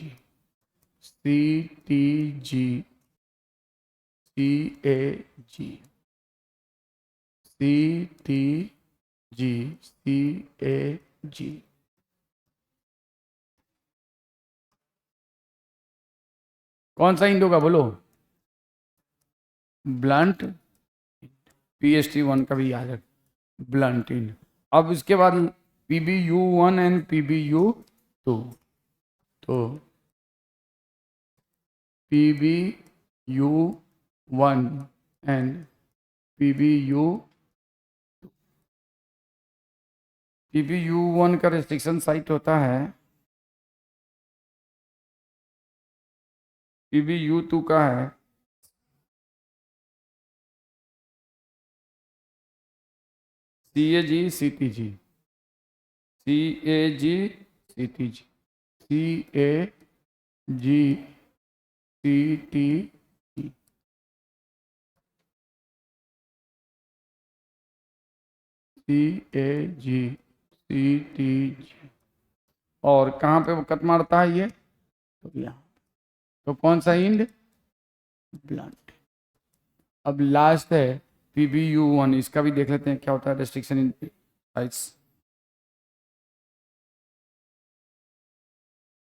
CTG, CAG, CTG, CAG। कौन सा इंड होगा बोलो? ब्लंट। PST1 का भी याद है, ब्लंट इंड। अब इसके बाद PBU1 एंड PBU2। तो PBU1 एंड PBU1 का रेस्ट्रिक्शन साइट होता है, PBU2 का है CAG, CTG, CAG, CTG, CAG, CTG। CAG, और कहाँ पे वो कट मारता है ये, तो यहाँ, तो कौन सा इंड, ब्लंट। अब लास्ट है PBU1, इसका भी देख लेते हैं क्या होता है, रेस्ट्रिक्शन इन साइट्स।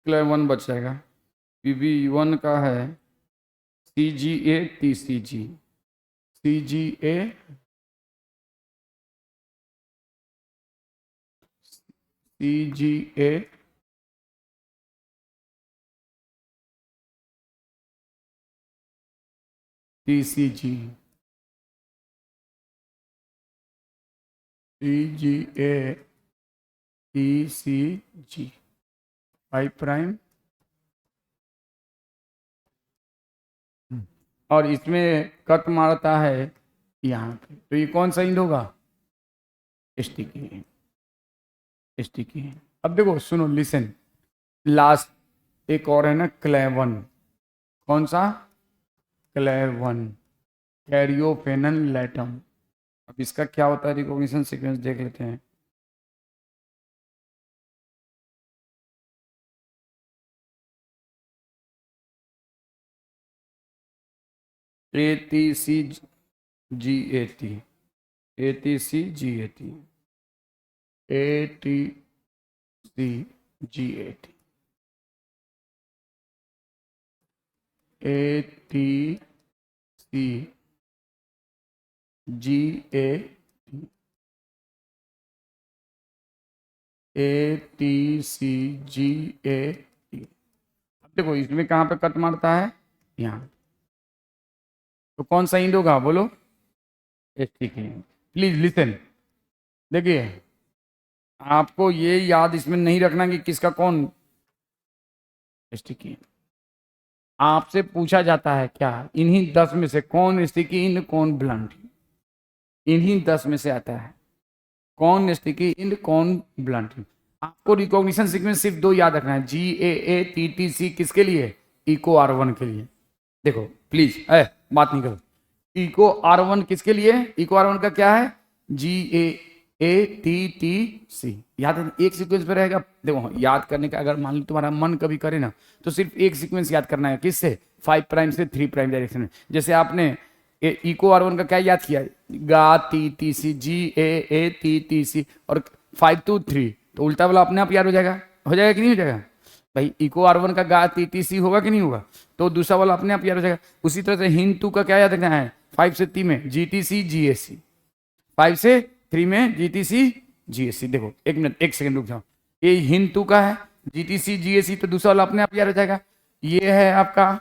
क्लेव 1 बच जाएगा। PB1 का है CGA TCG, CGA CGA TCG, CGA TCG 5 prime, और इसमें कट मारता है यहाँ पे, तो ये कौन सा इंड होगा, स्टिकी, स्टिकी। अब देखो सुनो, लिसन, लास्ट एक और है ना, क्लेवन, कौन सा, क्लेवन, कैरियोपेनन लैटम। अब इसका क्या होता है रिकॉग्निशन सीक्वेंस देख लेते हैं। ATCGAT, ATCGAT, ATCGAT, ATCGAT। अब देखो इसमें कहाँ पे कट मारता है, यहाँ, तो कौन सा इंड होगा बोलो, ठीक है। प्लीज लिसन, देखिए आपको ये याद इसमें नहीं रखना कि किसका कौन स्टिकी, आपसे पूछा जाता है क्या, इन्हीं 10 में से कौन स्टिकी इंड कौन ब्लंट, इन्हीं 10 में से आता है कौन स्टिकी इंड कौन ब्लंट। आपको रिकॉग्निशन सीक्वेंस सिर्फ 2 याद रखना है, GAATTC किसके लिए, इको R1 के लिए। देखो प्लीज बात नहीं करो, इको R1 किसके लिए, इको R1 का क्या है, GAATTC, याद है, एक सीक्वेंस पे रहेगा। देखो याद करने का अगर मान लो तुम्हारा मन कभी करे ना, तो सिर्फ एक सीक्वेंस याद करना है, किससे, 5 प्राइम से 3 प्राइम डायरेक्शन में। जैसे आपने इको R1 का क्या याद किया, गा TTC, GAATTC और 5 to 3, तो उल्टा वाला अपने आप याद हो जाएगा कि नहीं हो जाएगा भाई, इको R1 का गा TTC होगा कि नहीं होगा, तो दूसरा वाला अपने आप याद हो जाएगा। उसी तरह से हिंद 2 का क्या याद रखना है, 5 से 3 में GTC GAC, 5 से 3 में GTC GAC। देखो एक मिनट, एक सेकंड रुक जाओ, ये हिंद 2 का है GTC GAC, तो दूसरा वाला अपने आप याद हो जाएगा। ये है आपका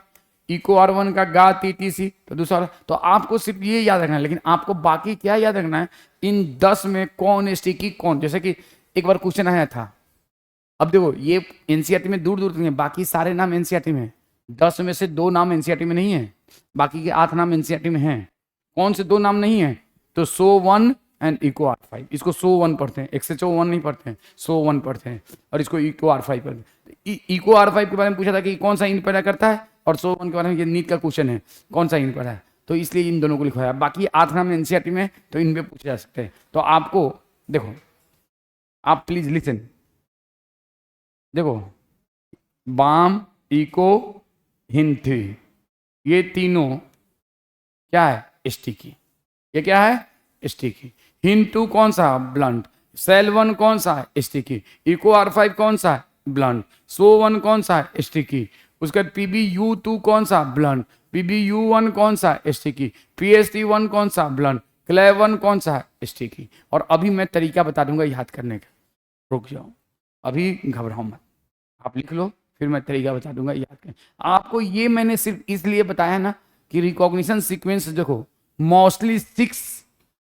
इको R1 का गा TTC, तो दूसरा वाला, तो आपको सिर्फ ये याद रखना है, लेकिन आपको बाकी क्या याद रखना है, इन 10 में कौन स्टिकी कौन। जैसे कि एक बार क्वेश्चन आया था, अब देखो ये एनसीईआरटी में दूर दूर तक है, बाकी सारे नाम एनसीईआरटी में, 10 में से 2 नाम एनसीईआरटी में नहीं है, बाकी के 8 नाम एनसीईआरटी में हैं। कौन से 2 नाम नहीं है, तो SO1 एंड इको R5, इसको SO1 पढ़ते हैं, XHO1 नहीं पढ़ते हैं, SO1 पढ़ते हैं, और इसको इको R5 पढ़ते हैं। इको R5 के बारे में पूछा था कि कौन सा इंड पैदा करता है, और SO1 के बारे में ये नीट का क्वेश्चन है, कौन सा इंड पैदा है, तो इसलिए इन दोनों को लिखवाया। बाकी 8 नाम एनसीईआरटी में, तो इन पे पूछे जा सकते हैं। तो आपको देखो, आप प्लीज लिसन, देखो बाम, इको, हिंद 3, ये तीनों क्या है, स्टिकी, ये क्या है, स्टिकी। हिंद 2 कौन सा, ब्लंट। सेल 1 कौन सा है, स्टिकी। इको R5 कौन सा है, ब्लंट। SO1 कौन सा है, स्टिकी। उसके बाद PBU2 कौन सा, ब्लंट। PBU1 कौन सा है, स्टिकी। PST1 कौन सा, ब्लंट। क्लेव 1 कौन सा है, स्टिकी। और अभी मैं तरीका बता दूंगा याद करने का, रुक जाओ, अभी घबराओ मत, आप लिख लो, फिर मैं तरीका बता दूंगा याद करें। आपको ये मैंने सिर्फ इसलिए बताया ना कि रिकॉग्निशन सीक्वेंस देखो मोस्टली 6,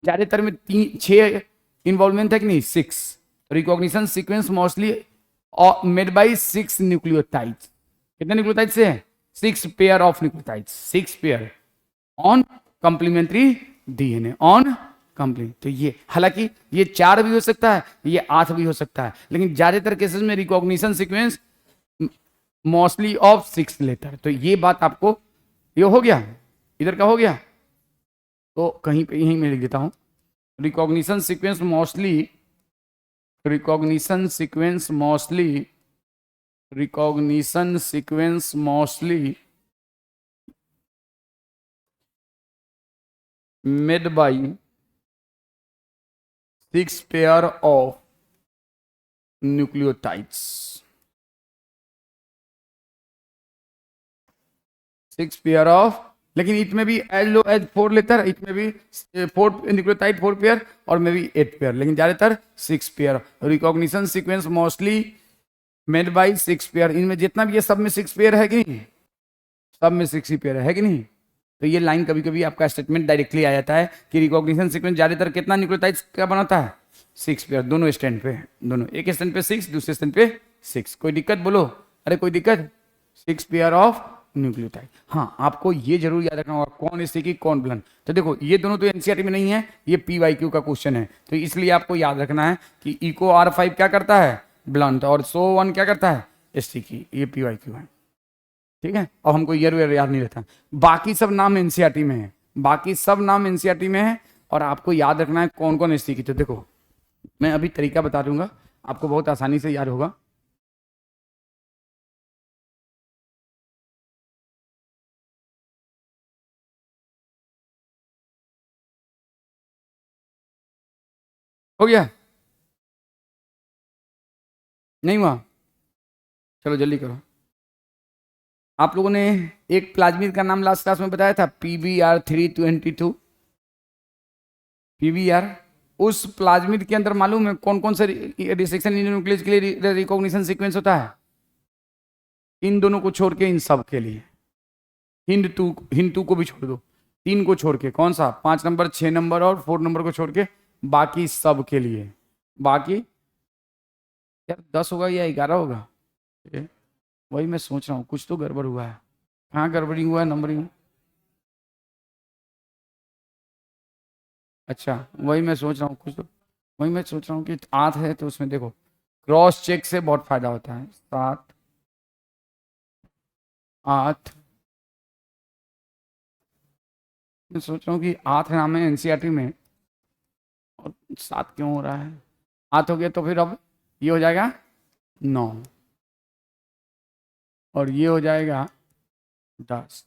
ज्यादातर में 6 इन्वॉल्वमेंट है कि नहीं, 6 recognition sequence mostly made by 6 nucleotides. कितने न्यूक्लियोटाइड्स से है, 6 pair of nucleotides, 6 pair on complementary DNA, on complete. तो ये हालांकि ये 4 भी हो सकता है, ये 8 भी हो सकता है, लेकिन ज्यादातर केसेस में recognition sequence mostly of 6 letter. तो ये बात आपको, ये हो गया, इधर का हो गया, तो कहीं पे यहीं मैं लिख देता हूं, recognition sequence mostly recognition sequence mostly made by 6 pair of nucleotides. 6 pair of, लेकिन इसमें भी एज लो एज 4 लेटर, इसमें भी 4 न्यूक्लियोटाइड 4 पेयर और में भी 8 पेयर, लेकिन ज्यादातर 6 pair. Recognition sequence mostly made by 6 pair. इनमें जितना भी ये सब में 6 पेयर है कि नहीं, सब में 6 ही पेयर है कि नहीं. तो ये लाइन कभी कभी आपका स्टेटमेंट डायरेक्टली आ जाता है कि रिकॉग्निशन सीक्वेंस ज्यादातर कितना न्यूक्लियोटाइड का बनाता है, 6 पेयर. दोनों स्टैंड पे, दोनों एक स्टैंड पे 6, दूसरे स्टैंड पे 6. कोई दिक्कत बोलो, अरे कोई दिक्कत. 6 पेयर ऑफ न्यूक्लियोटाइड. हाँ, आपको ये जरूर याद रखना होगा कौन स्टिकी कौन ब्लंट. तो देखो ये दोनों तो एनसीईआरटी में नहीं है, ये पीवाईक्यू का क्वेश्चन है, तो इसलिए आपको याद रखना है कि इको R5 क्या करता है, ब्लंट, और SO1 क्या करता है, स्टिकी. ये पीवाईक्यू है, ठीक है. और हमको ईयर वेयर याद नहीं रहता. बाकी सब नाम एनसीईआरटी में है, बाकी सब नाम एनसीईआरटी में है, और आपको याद रखना है कौन कौन स्टिकी. तो देखो मैं अभी तरीका बता दूंगा, आपको बहुत आसानी से याद होगा. हो गया, नहीं हुआ, चलो जल्दी करो. आप लोगों ने एक प्लाज्मिड का नाम लास्ट क्लास में बताया था, PBr322. PBr, उस प्लाज्मिड के अंदर मालूम है कौन कौन से रिसेक्शन न्यूक्लियस के लिए रिकॉग्निशन सीक्वेंस होता है, इन दोनों को छोड़ के इन सब के लिए. हिंद टू को भी छोड़ दो, 3 को छोड़ के, कौन सा, 5 नंबर 6 नंबर और 4 नंबर को छोड़ के बाकी सब के लिए. बाकी यार 10 होगा या 11 होगा, वही मैं सोच रहा हूँ, कुछ तो गड़बड़ हुआ है. कहाँ गड़बड़ी हुआ है नंबरिंग. अच्छा, वही मैं सोच रहा हूँ, कुछ तो वही मैं सोच रहा हूँ कि 8 है तो उसमें देखो क्रॉस चेक से बहुत फायदा होता है. 7 8, मैं सोच रहा हूँ कि 8 नाम है एनसीईआरटी में और 7 क्यों हो रहा है. 8 हो गया तो फिर अब ये हो जाएगा 9 और ये हो जाएगा 10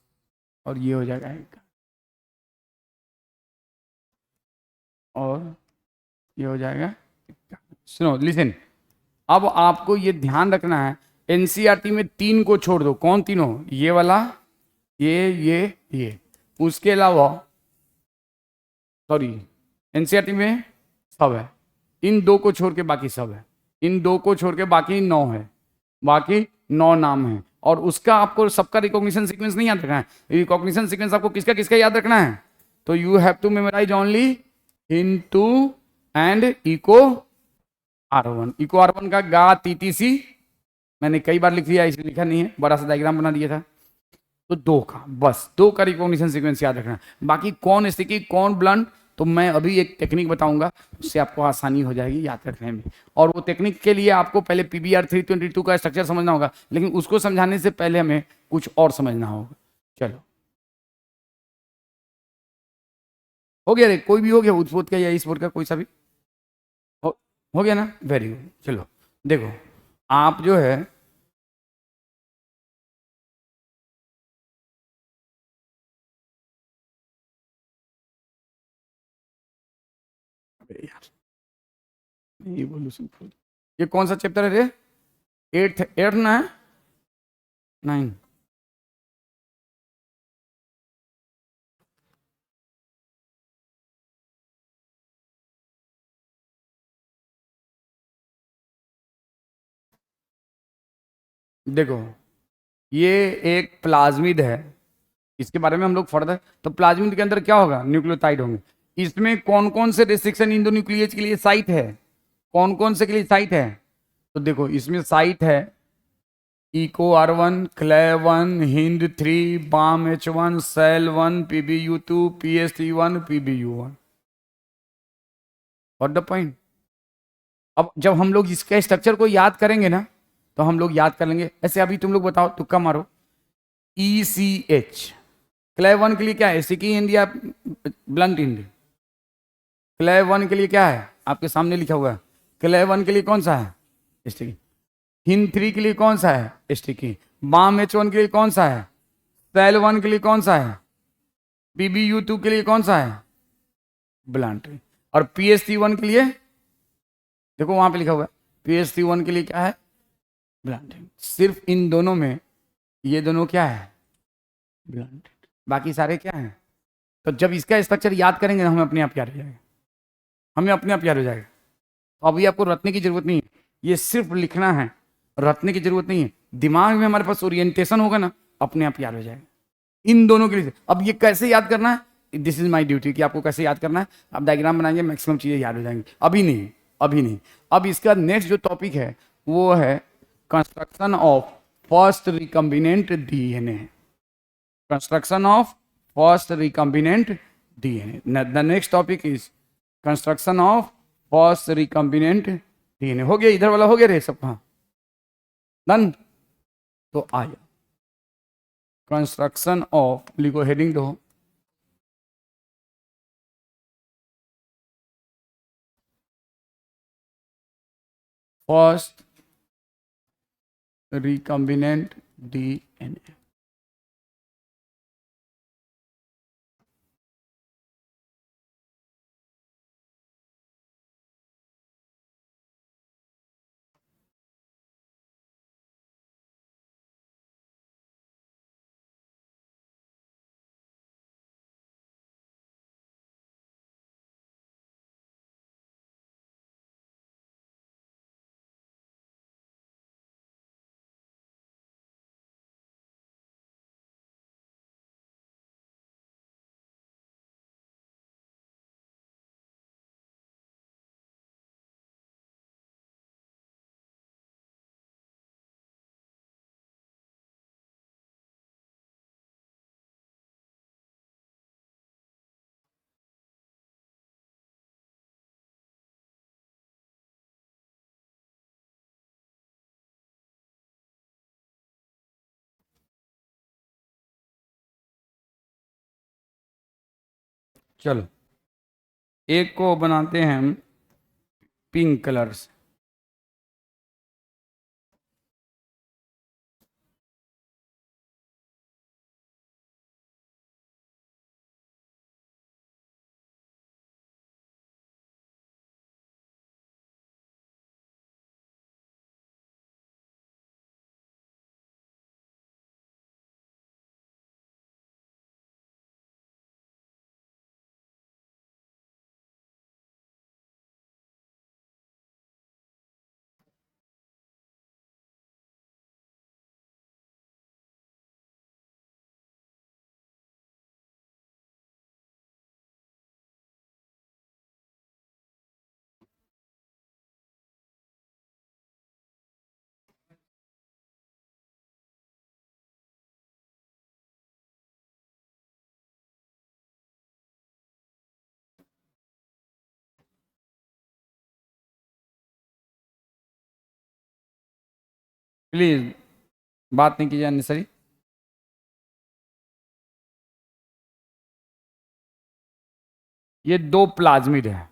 और ये हो जाएगा 1 और ये हो जाएगा. सुनो लिसन, अब आपको ये ध्यान रखना है एनसीईआरटी में 3 को छोड़ दो. कौन तीनों, ये वाला, ये. उसके अलावा सॉरी एनसीईआरटी में सब है, इन 2 को छोड़ के बाकी सब है. इन 2 को छोड़ के बाकी 9 है, बाकी 9 नाम है. और उसका आपको सबका रिकॉग्निशन सीक्वेंस नहीं याद रखना है. रिकॉग्निशन सीक्वेंस आपको किसका किसका याद रखना है, तो you have to memorise only Hind II and Eco R1. Eco R1 का गा TTC मैंने कई बार लिख दिया, इसलिए लिखा नहीं है, बड़ा सा डायग्राम बना दिया था. तो 2 का, बस 2 का रिकॉग्निशन सीक्वेंस याद रखना. बाकी कौन स्टिकी कौन ब्लंट, तो मैं अभी एक टेक्निक बताऊंगा, उससे आपको आसानी हो जाएगी याद रखने में. और वो टेक्निक के लिए आपको पहले PBr322 का स्ट्रक्चर समझना होगा, लेकिन उसको समझाने से पहले हमें कुछ और समझना होगा. चलो हो गया रे, कोई भी हो गया, उस बोर्ड का या इस बोर्ड का, कोई सा भी हो गया ना, वेरी गुड. चलो देखो आप जो है यार इवोल्यूशन, ये कौन सा चैप्टर है रे, 8 ना है, 9. देखो ये एक प्लाज्मिड है, इसके बारे में हम लोग फर्दर, तो प्लाज्मिड के अंदर क्या होगा, न्यूक्लियोटाइड होंगे. इसमें कौन कौन से रेस्ट्रिक्शन इंडोन्यूक्लियेज के लिए साइट है, कौन कौन से के लिए साइट है, तो देखो इसमें साइट है eco R1, CLE1, HIND3, BAM-H1, SEL1, PBU2, PST1, PBU1. What the point. अब जब हम लोग इसके स्ट्रक्चर को याद करेंगे ना, तो हम लोग याद कर लेंगे ऐसे. अभी तुम लोग बताओ, तुक्का मारो. ECH CLE1 के लिए क्या है, स्टिकी हिंद या ब्लंट हिंद, क्लेव 1 के लिए क्या है, आपके सामने लिखा हुआ है। क्लेव 1 के लिए कौन सा है, स्टिकी। हिन 3 के लिए कौन सा है, स्टिकी। बाम H1 के लिए कौन सा है, सेल 1 के लिए कौन सा है, PbU2 के लिए कौन सा है, ब्लंट। और PHC1 के लिए देखो वहां पे लिखा हुआ है, PHC1 के लिए क्या है, ब्लंट। सिर्फ इन दोनों में ये दोनों क्या है, ब्लंट, बाकी सारे क्या हैं। तो जब इसका स्ट्रक्चर याद करेंगे ना, हमें अपने आप याद हो जाएगा, हमें अपने आप याद हो जाएगा। तो अभी आपको रटने की जरूरत नहीं है, ये सिर्फ लिखना है, रटने की जरूरत नहीं है। दिमाग में हमारे पास ओरिएंटेशन होगा ना, अपने आप याद हो जाएगा इन दोनों के लिए। अब ये कैसे याद करना है, दिस इज माई ड्यूटी कि आपको कैसे याद करना है। आप डायग्राम बनाएंगे, मैक्सिमम चीजें याद हो जाएंगी। अभी नहीं, अभी नहीं। अब इसका नेक्स्ट जो टॉपिक है वो है construction of first recombinant DNA. Construction of first recombinant DNA. The next topic is construction of first recombinant DNA. हो गया, इधर वाला हो गया रे सब, कहाँ डन। तो आया कंस्ट्रक्शन ऑफ, लिखो हेडिंग दो, फर्स्ट रिकम्बिनेंट डीएनए। चलो एक को बनाते हैं हम पिंक कलर से। प्लीज बात नहीं कीजिए अननेसरी। ये दो प्लाज्मिड है,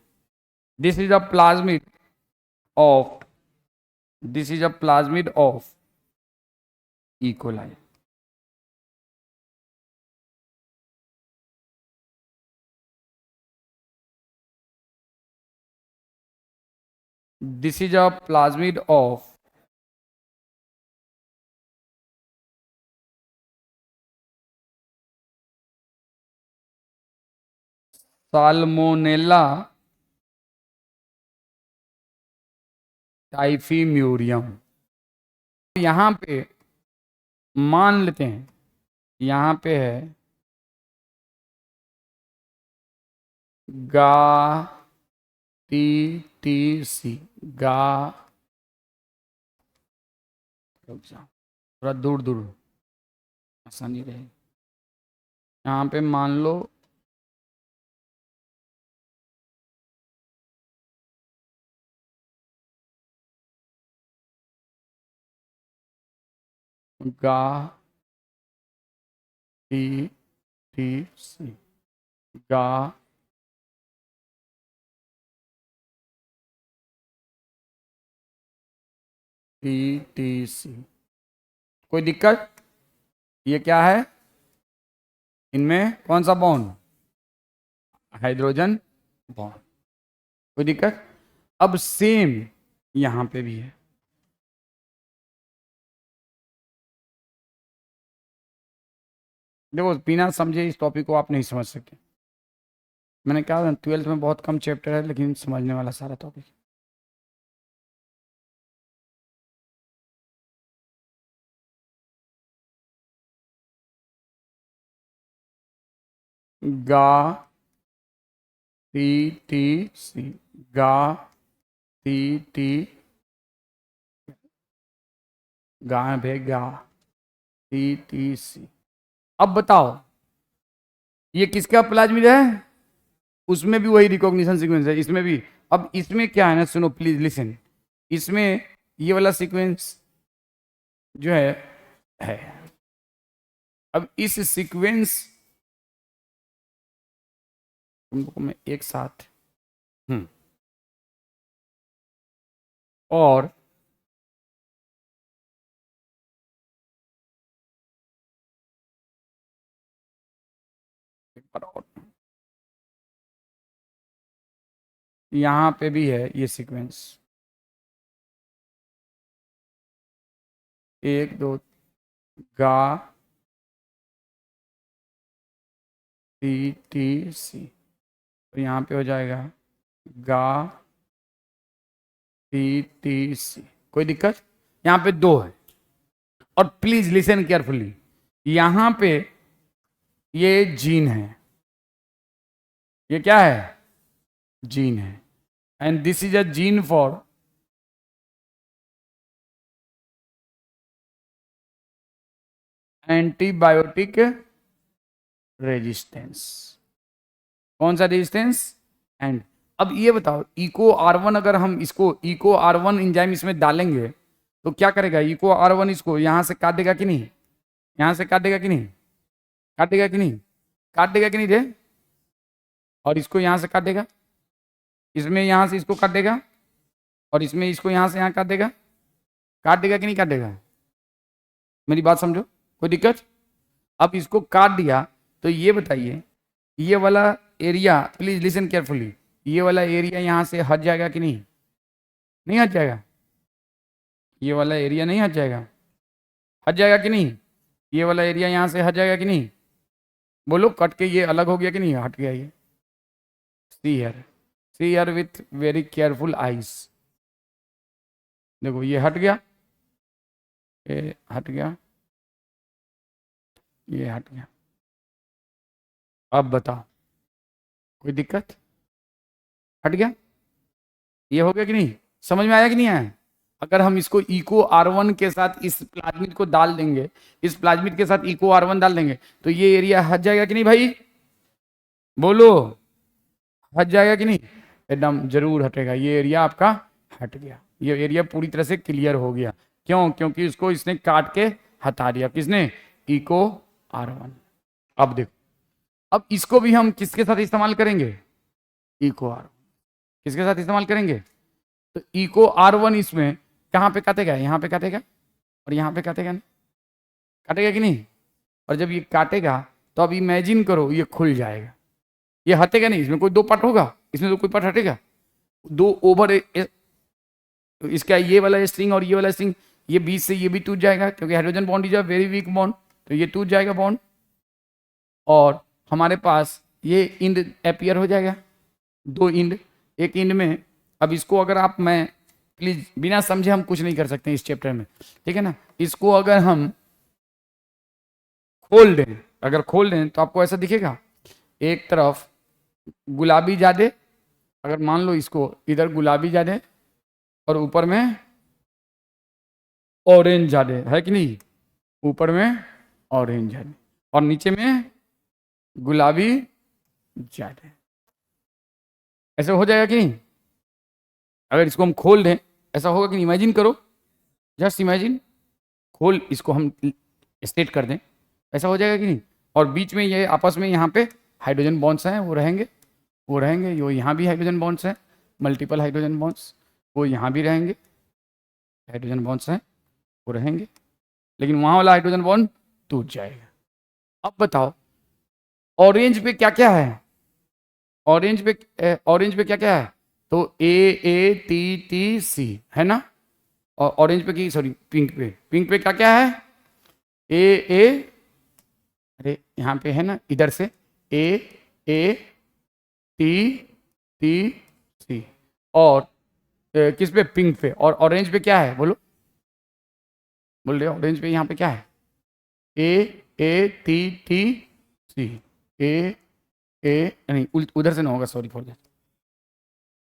this is a plasmid of, this is a plasmid of E coli. This is a plasmid of salmonella typhimurium. यहाँ पे मान लेते हैं, यहाँ पे है गा टी टी सी, गा, रुक जाओ थोड़ा दूर दूर आसानी रहे। यहाँ पे मान लो गा टी टी सी, गा TTC। कोई दिक्कत? ये क्या है? इनमें कौन सा बॉन्ड? Hydrogen bond. कोई दिक्कत? अब सेम यहां पे भी है। देखो बिना समझे इस टॉपिक को आप नहीं समझ सकते। मैंने कहा 12th में बहुत कम चैप्टर है लेकिन समझने वाला सारा टॉपिक। गा TTC, गा TT, गा भे गा TTC। अब बताओ ये किसका प्लाज्मिड है? उसमें भी वही रिकॉग्निशन सीक्वेंस है, इसमें भी। अब इसमें क्या है ना, सुनो प्लीज लिसन। इसमें ये वाला सीक्वेंस जो है। अब इस सीक्वेंस तुमको मैं एक साथ और एक बार और यहां पे भी है ये सीक्वेंस। 1 2 गा TTC, तो यहाँ पे हो जाएगा गा TTC। कोई दिक्कत? यहाँ पे 2 है। और प्लीज लिसन केयरफुली, यहां पे ये जीन है। ये क्या है? जीन है। And this is a gene for antibiotic resistance. कौन सा रेजिस्टेंस? एंड अब ये बताओ इको R1, अगर हम इसको इको R1 एंजाइम इसमें डालेंगे तो क्या करेगा? इको R1 इसको यहां से काट देगा कि नहीं? यहां से काट देगा कि नहीं? काट देगा कि नहीं? काट देगा कि नहीं रे? और इसको यहां से काट देगा, इसमें यहां से इसको काट देगा, और इसमें इसको यहां से यहां काट देगा। काट देगा कि नहीं काट देगा? मेरी बात समझो, कोई दिक्कत? अब इसको काट दिया तो ये बताइए ये वाला एरिया, प्लीज लिसन केयरफुली, ये वाला एरिया यहां से हट जाएगा कि नहीं? नहीं हट जाएगा? ये वाला एरिया नहीं हट जाएगा? हट जाएगा कि नहीं? ये वाला एरिया यहां से हट जाएगा कि नहीं? बोलो, कट के ये अलग हो गया कि नहीं? हट गया ये। See here with very careful eyes. देखो ये हट गया, ये हट गया, ये हट गया। अब बताओ कोई दिक्कत? हट गया? ये हो गया कि नहीं? समझ में आया कि नहीं आया? अगर हम इसको इको R1 के साथ इस प्लाज्मिड को डाल देंगे, इस प्लाज्मिड के साथ इको R1 डाल देंगे तो ये एरिया हट जाएगा कि नहीं भाई? बोलो, हट जाएगा कि नहीं? एकदम जरूर हटेगा। ये एरिया आपका हट गया, ये एरिया पूरी तरह से क्लियर हो गया। क्यों? क्योंकि इसको इसने काट के हटा दिया। किसने? Eco R1। अब देखो, अब इसको भी हम किसके साथ इस्तेमाल करेंगे? इको R1 किसके साथ इस्तेमाल करेंगे? तो इको R1 इसमें कहां पे काटेगा? यहां पे काटेगा और यहां पे काटेगा। नहीं काटेगा कि नहीं? और जब ये काटेगा तो अब इमेजिन करो ये खुल जाएगा। ये हटेगा नहीं, इसमें कोई 2 पार्ट होगा, इसमें तो कोई पार्ट हटेगा। 2 ओवर इसका ये वाला स्ट्रिंग और ये वाला स्ट्रिंग, ये बीच से ये भी टूट जाएगा क्योंकि hydrogen bond is a very weak bond, तो ये टूट जाएगा बॉन्ड। और हमारे पास ये इंड अपीयर हो जाएगा, 2 इंड, एक इंड में। अब इसको अगर आप, मैं प्लीज बिना समझे हम कुछ नहीं कर सकते इस चैप्टर में, ठीक है ना। इसको अगर हम खोल दें, अगर खोल दें तो आपको ऐसा दिखेगा, एक तरफ गुलाबी ज्यादा, अगर मान लो इसको इधर गुलाबी ज्यादा और ऊपर में ऑरेंज ज्यादा है कि नहीं? ऊपर में ऑरेंज ज्यादा और नीचे में गुलाबी ज्यादा। ऐसे हो जाएगा कि नहीं? अगर इसको हम खोल दें ऐसा होगा कि नहीं? इमेजिन करो, जस्ट इमेजिन, खोल इसको हम स्टेट कर दें, ऐसा हो जाएगा कि नहीं? और बीच में ये आपस में यहाँ पे हाइड्रोजन बॉन्ड्स हैं, वो रहेंगे, वो रहेंगे। यो यहाँ भी हाइड्रोजन बॉन्ड्स हैं, मल्टीपल हाइड्रोजन बॉन्ड्स, वो यहाँ भी रहेंगे, हाइड्रोजन बॉन्ड्स हैं वो रहेंगे, लेकिन वहां वाला हाइड्रोजन बॉन्ड टूट जाएगा। अब बताओ ऑरेंज पे क्या क्या है, ऑरेंज पे क्या क्या है, तो AATTC है ना, और ऑरेंज पे की सॉरी पिंक पे क्या क्या है, A, अरे यहाँ पे है ना, इधर से AATTC, और किस पे, पिंक पे, और ऑरेंज पे क्या है, बोलो बोल रहे, ऑरेंज पे यहाँ पे क्या है, AATTC, नहीं उधर से ना होगा, सॉरी फॉर दैट,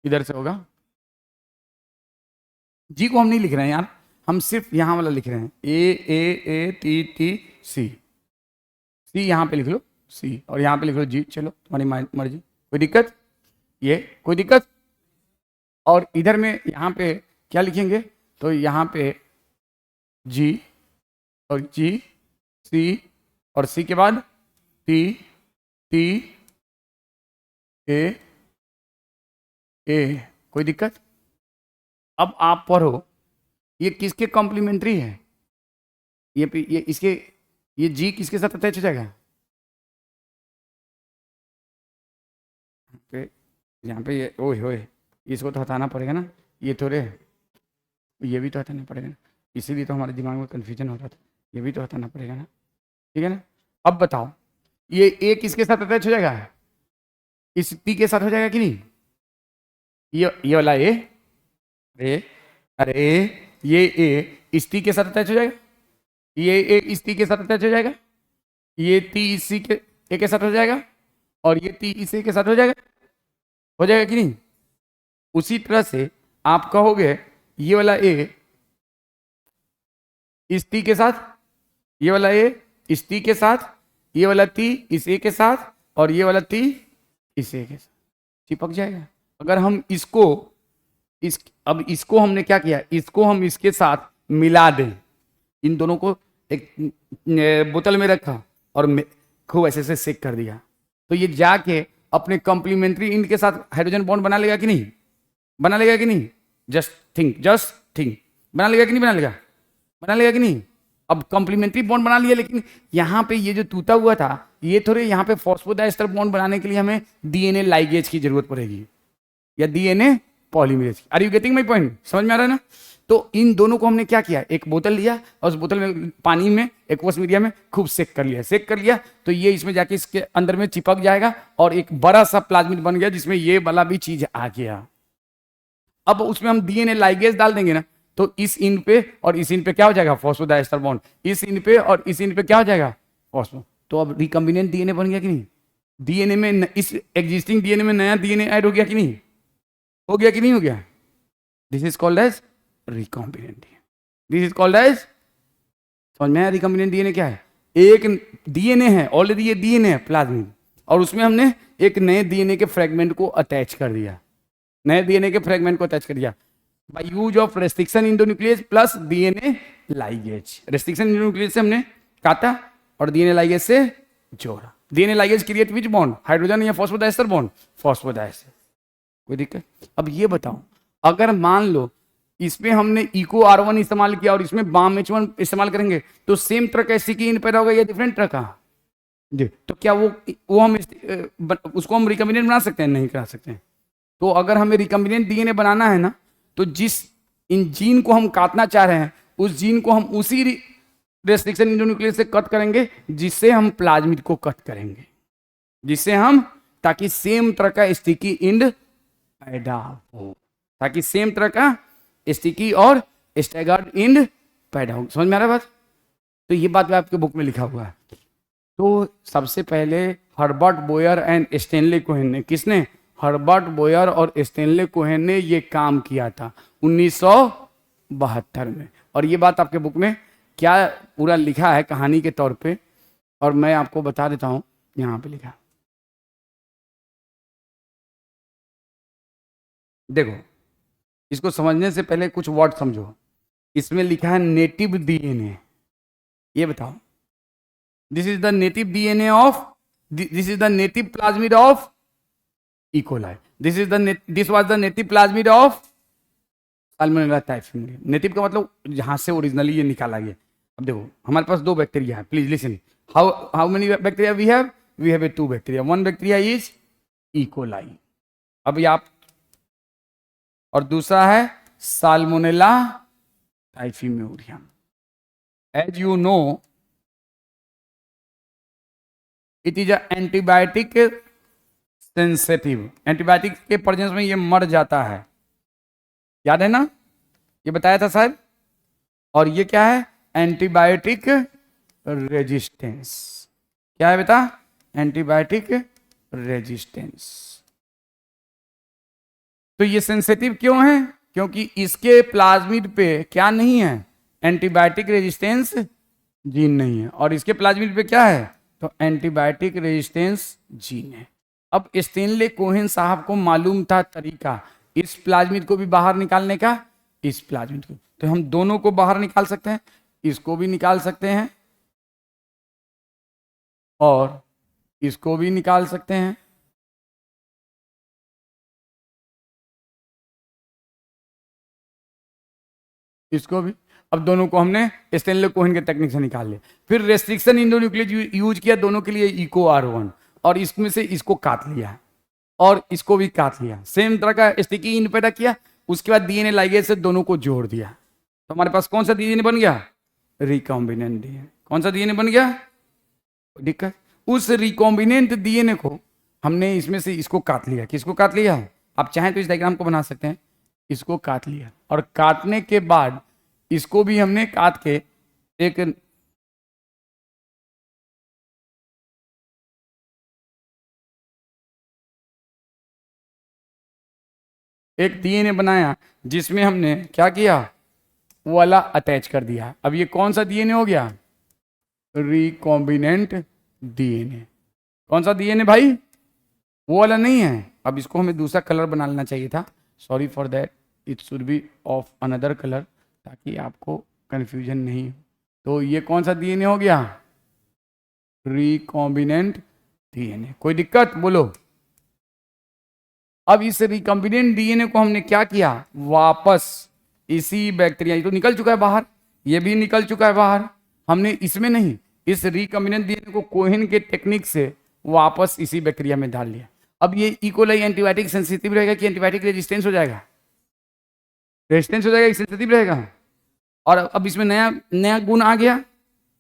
इधर से होगा। जी को हम नहीं लिख रहे हैं यार, हम सिर्फ यहाँ वाला लिख रहे हैं, AATTC, सी यहाँ पे लिख लो सी, और यहाँ पे लिख लो जी, चलो तुम्हारी मर्जी, कोई दिक्कत, ये कोई दिक्कत। और इधर में यहाँ पे क्या लिखेंगे, तो यहाँ पे जी और जी, सी, और सी के बाद टी, टी, ए, कोई दिक्कत। अब आप पढ़ो ये किसके कॉम्प्लीमेंट्री है, ये इसके, ये जी किसके साथ अटैच हो जाएगा, यहाँ पे ये ओए होए, इसको तो हटाना पड़ेगा ना, ये थोड़े, ये भी तो हटाना पड़ेगा ना, इसीलिए तो हमारे दिमाग में कन्फ्यूजन हो रहा था, ये भी तो हटाना पड़ेगा ना, ठीक है ना। अब बताओ ये ए किसके साथ अटैच हो जाएगा, इस पी के साथ हो जाएगा कि नहीं, ये वाला ए, अरे अरे ये ए इस टी के साथ अटैच हो जाएगा, ये ए इस टी के साथ अटैच हो जाएगा, ये टी इसी के ए के साथ हो जाएगा, और ये टी इसी के साथ हो जाएगा कि नहीं। उसी तरह से आप कहोगे ये वाला ए इस टी के साथ, ये वाला ए इस टी के साथ, ये वाला टी इस ए के साथ, और ये वाला टी इस ए के साथ चिपक जाएगा। अगर हम इसको अब इसको हमने क्या किया, इसको हम इसके साथ मिला दें, इन दोनों को एक बोतल में रखा और खूब ऐसे से सेक कर दिया, तो ये जाके अपने कॉम्प्लीमेंट्री इंड के साथ हाइड्रोजन बॉन्ड बना लेगा कि नहीं, बना लेगा कि नहीं, जस्ट थिंक, बना लेगा कि नहीं, बना लेगा कि नहीं। अब कॉम्प्लीमेंट्री बॉन्ड बना लिया, लेकिन यहाँ पे ये जो टूटा हुआ था, ये थोड़े यहाँ पे फॉस्फोडाइस्टर बॉन्ड बनाने के लिए हमें डीएनए लाइगेज की जरूरत पड़ेगी, या DNA polymerase. Are you getting my point, समझ में आ रहा है ना। तो इन दोनों को हमने क्या किया, एक बोतल लिया और उस बोतल में पानी में एक्वस मीडिया में खूब सेक कर लिया, तो ये इसमें जाके इसके अंदर में चिपक जाएगा और एक बड़ा सा प्लाज्मिड बन गया जिसमें ये वाला भी चीज आ गया। अब उसमें हम डीएनए लाइगेज डाल देंगे ना, तो इस इन पे और इस इन पे क्या हो जाएगा, फॉस्फोडाइस्टर बॉन्ड, इस इन पे और इस इन पे क्या हो जाएगा, फॉस्फो। तो अब रिकम्बिनेंट डीएनए बन गया कि नहीं, डीएनए में इस एग्जिस्टिंग डीएनए में नया डीएनए ऐड हो गया कि नहीं, हो गया कि नहीं हो गया। This is called as recombinant DNA, this is called as, समझ में आया रिकॉम्बिनेंट डीएनए क्या है, एक डीएनए है ऑलरेडी, ये डीएनए है प्लाज्मिड, और उसमें हमने एक नए डीएनए के फ्रेगमेंट को अटैच कर दिया, नए डीएनए के फ्रेगमेंट को अटैच कर दिया by use of restriction endonuclease plus DNA ligase. Restriction endonuclease से हमने काटा और डीएनए लाइगेज से जोड़ा। डीएनए लाइगेज क्रिएट विच बॉन्ड, हाइड्रोजन या फॉस्फोडाइस्टर बॉन्ड, फॉस्फोडाइस्टर। कोई दिक्कत। अब ये बताओ अगर मान लो इसमें हमने इको R1 इस्तेमाल किया और इसमें बाम H1 इस्तेमाल करेंगे, तो सेम तरह का स्टिकी पैदा होगा या डिफरेंट तरह का, तो क्या वो हम उसको हम रिकम्बिनेंट बना सकते हैं, नहीं करा सकते हैं। तो अगर हमें रिकम्बिनेंट डीएनए बनाना है ना, तो जिस इन जीन को हम काटना चाह रहे हैं उस जीन को हम उसी रेस्ट्रिक्शन इंडोन्यूक्लियस से कट करेंगे जिससे हम प्लाज्मिड को कट करेंगे, जिससे हम, ताकि सेम तरह का स्टिकी इंड पैदा हो, ताकि सेम तरह का स्टिकी और स्टैगर्ड इंड पैदा हो। समझ में आ रहा है बात। तो ये बात आपके बुक में लिखा हुआ है। तो सबसे पहले Herbert Boyer and Stanley Cohen ने, किसने, हर्बर्ट बोयर और स्टेनले कोहेन ने ये काम किया था 1972 में। और ये बात आपके बुक में क्या पूरा लिखा है कहानी के तौर पे, और मैं आपको बता देता हूं, यहां पे लिखा, देखो इसको समझने से पहले कुछ वर्ड समझो। इसमें लिखा है नेटिव डीएनए, ये बताओ, this is the native DNA of, this is the native plasmid of E. coli, this was the native plasmid of salmonella typhimurium. Native का मतलब जहां से ओरिजिनली ये निकाला गया। अब देखो हमारे पास 2 बैक्टीरिया है, please listen, how many bacteria we have? We have 2 bacteria, 1 bacteria is E coli, अब ये आप, और दूसरा है salmonella typhimurium. As you know it is antibiotic sensitive, antibiotic के प्रेजेंस में ये मर जाता है, याद है ना, ये बताया था शायद। और ये क्या है? Antibiotic resistance. क्या है बेटा? Antibiotic resistance. तो ये सेंसिटिव क्यों है? क्योंकि इसके प्लाज्मिड पे क्या नहीं है? एंटीबायोटिक रेजिस्टेंस जीन नहीं है, और इसके प्लाज्मिड पे क्या है? तो एंटीबायोटिक रेजिस्टेंस जीन है। अब स्टेनले कोहेन साहब को मालूम था तरीका इस प्लाज्मिड को भी बाहर निकालने का, इस प्लाज्मिड को, तो हम दोनों को बाहर निकाल सकते हैं, इसको भी निकाल सकते हैं और इसको भी निकाल सकते हैं। इसको भी, अब दोनों को हमने स्टेनले कोहेन के टेक्निक से निकाल लिया। फिर रेस्ट्रिक्शन इंडोन्यूक्लियेज यूज किया दोनों के लिए, इको R1, और इसमें से इसको काट लिया और इसको भी काट लिया, सेम तरह का स्टिकी इन पैदा किया। उसके बाद डीएनए लाइगेज से दोनों को जोड़ दिया, तो हमारे पास कौन सा डीएनए बन गया? Recombinant DNA. कौन सा डीएनए बन गया? दिक्कत, उस रिकॉम्बिनेंट डीएनए को हमने इसमें से इसको काट लिया। किसको काट लिया? आप चाहें तो इस डायग्राम को बना सकते हैं। इसको काट लिया, और काटने के बाद इसको भी हमने काट के एक डीएनए बनाया, जिसमें हमने क्या किया? वो वाला अटैच कर दिया। अब ये कौन सा डीएनए हो गया? Recombinant DNA. कौन सा डीएनए भाई? वो वाला नहीं है। अब इसको हमें दूसरा कलर बना लेना चाहिए था, sorry for that, it should B of another colour, ताकि आपको कंफ्यूजन नहीं हो। तो ये कौन सा डीएनए हो गया? Recombinant DNA. कोई दिक्कत बोलो? अब इस रिकॉम्बिनेंट डीएनए को हमने क्या किया? वापस इसी बैक्टीरिया, ये तो निकल चुका है बाहर, ये भी निकल चुका है बाहर, हमने इसमें नहीं, इस रिकॉम्बिनेंट डीएनए को कोहेन के टेक्निक से वापस इसी बैक्टीरिया में डाल लिया। अब ये इकोलाई एंटीबायोटिक सेंसिटिव रहेगा कि एंटीबायोटिक रेजिस्टेंस हो जाएगा? रेजिस्टेंस हो जाएगा, सेंसिटिव रहेगा। और अब इसमें नया नया गुण आ गया।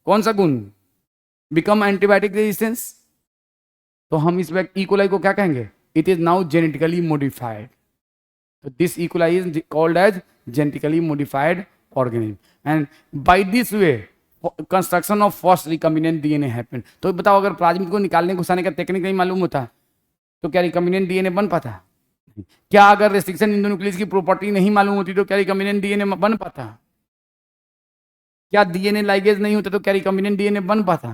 कौन सा गुण? Become antibiotic resistance. तो हम इस इकोलाई को क्या कहेंगे? It is now genetically modified. तो this E coli is called as genetically modified organism, and by this way construction of first recombinant DNA happened। तो बताओ, अगर प्लाज्मिड को निकालने घुसाने का टेक्निक नहीं मालूम होता तो क्या रिकॉम्बिनेंट डीएनए बन पाता? क्या अगर रेस्ट्रिक्शन इंडोन्यूक्लियेज की प्रॉपर्टी नहीं मालूम होती तो क्या रिकॉम्बिनेंट डीएनए बन पाता? क्या डीएनए लाइगेज नहीं होता तो क्या रिकॉम्बिनेंट डीएनए बन पाता?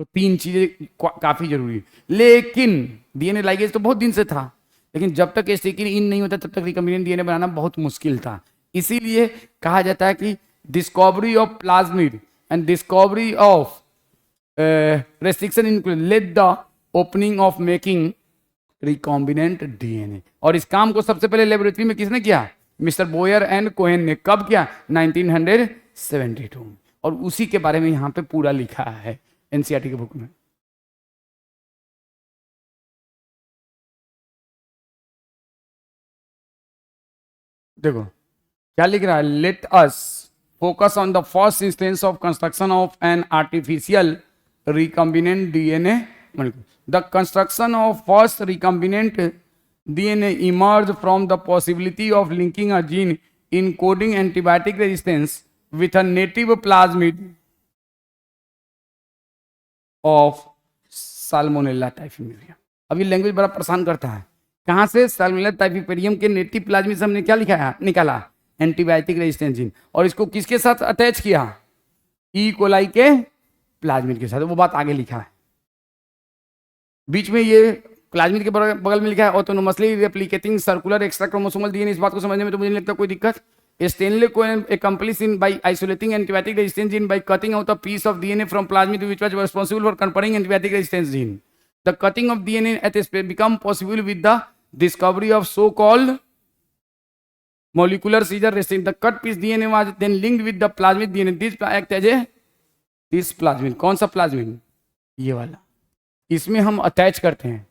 तो 3 चीजें काफी जरूरी है। लेकिन डीएनए लाइगेज तो बहुत दिन से था, लेकिन जब तक स्टिकी इन नहीं होता तब तक रिकॉम्बिनेंट डीएनए बनाना बहुत मुश्किल था। इसीलिए कहा जाता है कि discovery of plasmid and discovery of restriction in led the opening of making recombinant DNA. और इस काम को सबसे पहले लेबोरेटरी में किसने किया? मिस्टर बोयर एंड कोहेन ने। कब किया? 1972। और उसी के बारे में यहाँ पे पूरा लिखा है एनसीईआरटी के बुक में। देखो क्या लिख रहा है? Let us focus on the first instance of construction of an artificial recombinant DNA. The construction of first recombinant DNA emerge from the possibility of linking a gene encoding antibiotic resistance with a native plasmid of salmonella typhimurium. अब ये लैंग्वेज बड़ा परेशान करता है। कहां से? साल्मोनेला टाइफीमुरियम के नेटिव प्लाज्मिड से हमने क्या निकाला? Antibiotic resistance gene. और इसको किसके साथ अटैच किया? ई कोलाई के प्लाज्मिड के साथ। वो बात आगे लिखा है, बीच में ये प्लाज्मिड के बगल में लिखा है autonomously replicating circular extra chromosomal DNA. इस बात को समझने में तो मुझे नहीं लगता कोई दिक्कत। Stanley Cohen accomplish in by isolating antibiotic resistance gene by cutting out a piece of DNA from plasmid which was responsible for conferring antibiotic resistance gene. The cutting of DNA at a become possible with the discovery of so-called molecular seizure receive the cut piece DNA was then linked with the plasmid DNA. This act as a this plasmid. कौन सा plasmid? ये वाला, इसमें हम अटैच करते हैं।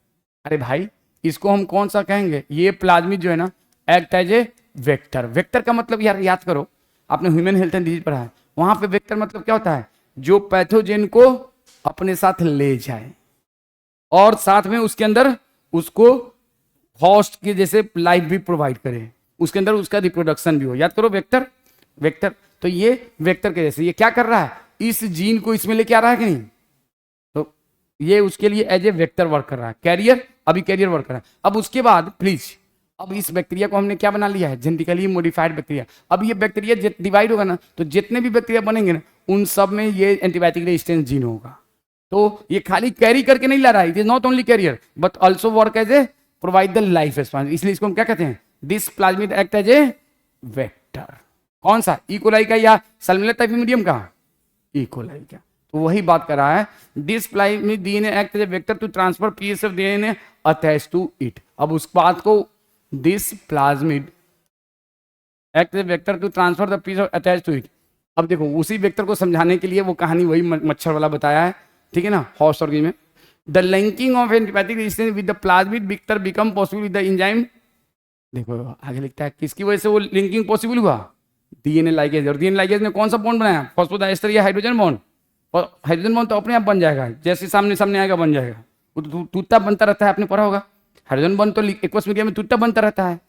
अरे भाई इसको हम कौन सा कहेंगे? ये प्लाज्मिड जो है ना act as a vector. Vector का मतलब यार याद करो, आपने ह्यूमन हेल्थ एंड डिजीज पढ़ा है, वहां पे वेक्टर मतलब क्या होता है? जो पैथोजेन को अपने साथ ले जाए और साथ में उसके अंदर उसको होस्ट के जैसे लाइफ भी प्रोवाइड करे, उसके अंदर उसका रिप्रोडक्शन भी हो। याद करो वेक्टर, वेक्टर। तो ये वेक्टर के जैसे ये क्या कर रहा है? इस जीन को इसमें लेके आ रहा है कि नहीं? तो ये उसके लिए एज ए वेक्टर वर्क कर रहा है। कैरियर, अभी कैरियर वर्क कर रहा है। अब उसके बाद प्लीज, अब इस बैक्टीरिया को हमने क्या बना लिया है? Genetically modified bacteria. अब ये बैक्टीरिया डिवाइड होगा ना, तो जितने भी बैक्टीरिया बनेंगे ना उन सब में ये एंटीबायोटिक रेजिस्टेंस जीन होगा। तो ये खाली कैरी करके नहीं ला रहा है, it is not only carrier but also work as a provide the life expansion. इसलिए इसको हम क्या कहते हैं? This plasmid act as a vector. कौन सा? इकोलाई का या सल्मोनेला टाइफिमुडियम का? इकोलाई का। तो वही बात कर रहा है, this plasmid DNA act as a vector to transfer piece of DNA attach to it. अब उस बात को this plasmid act as a vector to transfer the piece attach to it. अब देखो उसी वेक्टर को समझाने के लिए वो कहानी वही मच्छर वाला बताया है, ठीक है ना, होस्ट ऑर्गेनिज्म में। The linking of antibiotic resistance with the plasmid vector become possible with the enzyme. देखो आगे लिखता है किसकी वजह से वो लिंकिंग पॉसिबल हुआ? DNA ligase. और डीएनए लाइगेज ने कौन सा बॉन्ड बनाया? फॉस्फोडाइएस्टर या हाइड्रोजन बॉन्ड। और हाइड्रोजन बॉन्ड तो अपने आप बन जाएगा, जैसे सामने सामने आएगा बन जाएगा। वो टूटता बनता रहता है, आपने पढ़ा होगा। हाइड्रोजन बॉन्ड तो एक्वस मीडिया में टूटता बनता रहता है।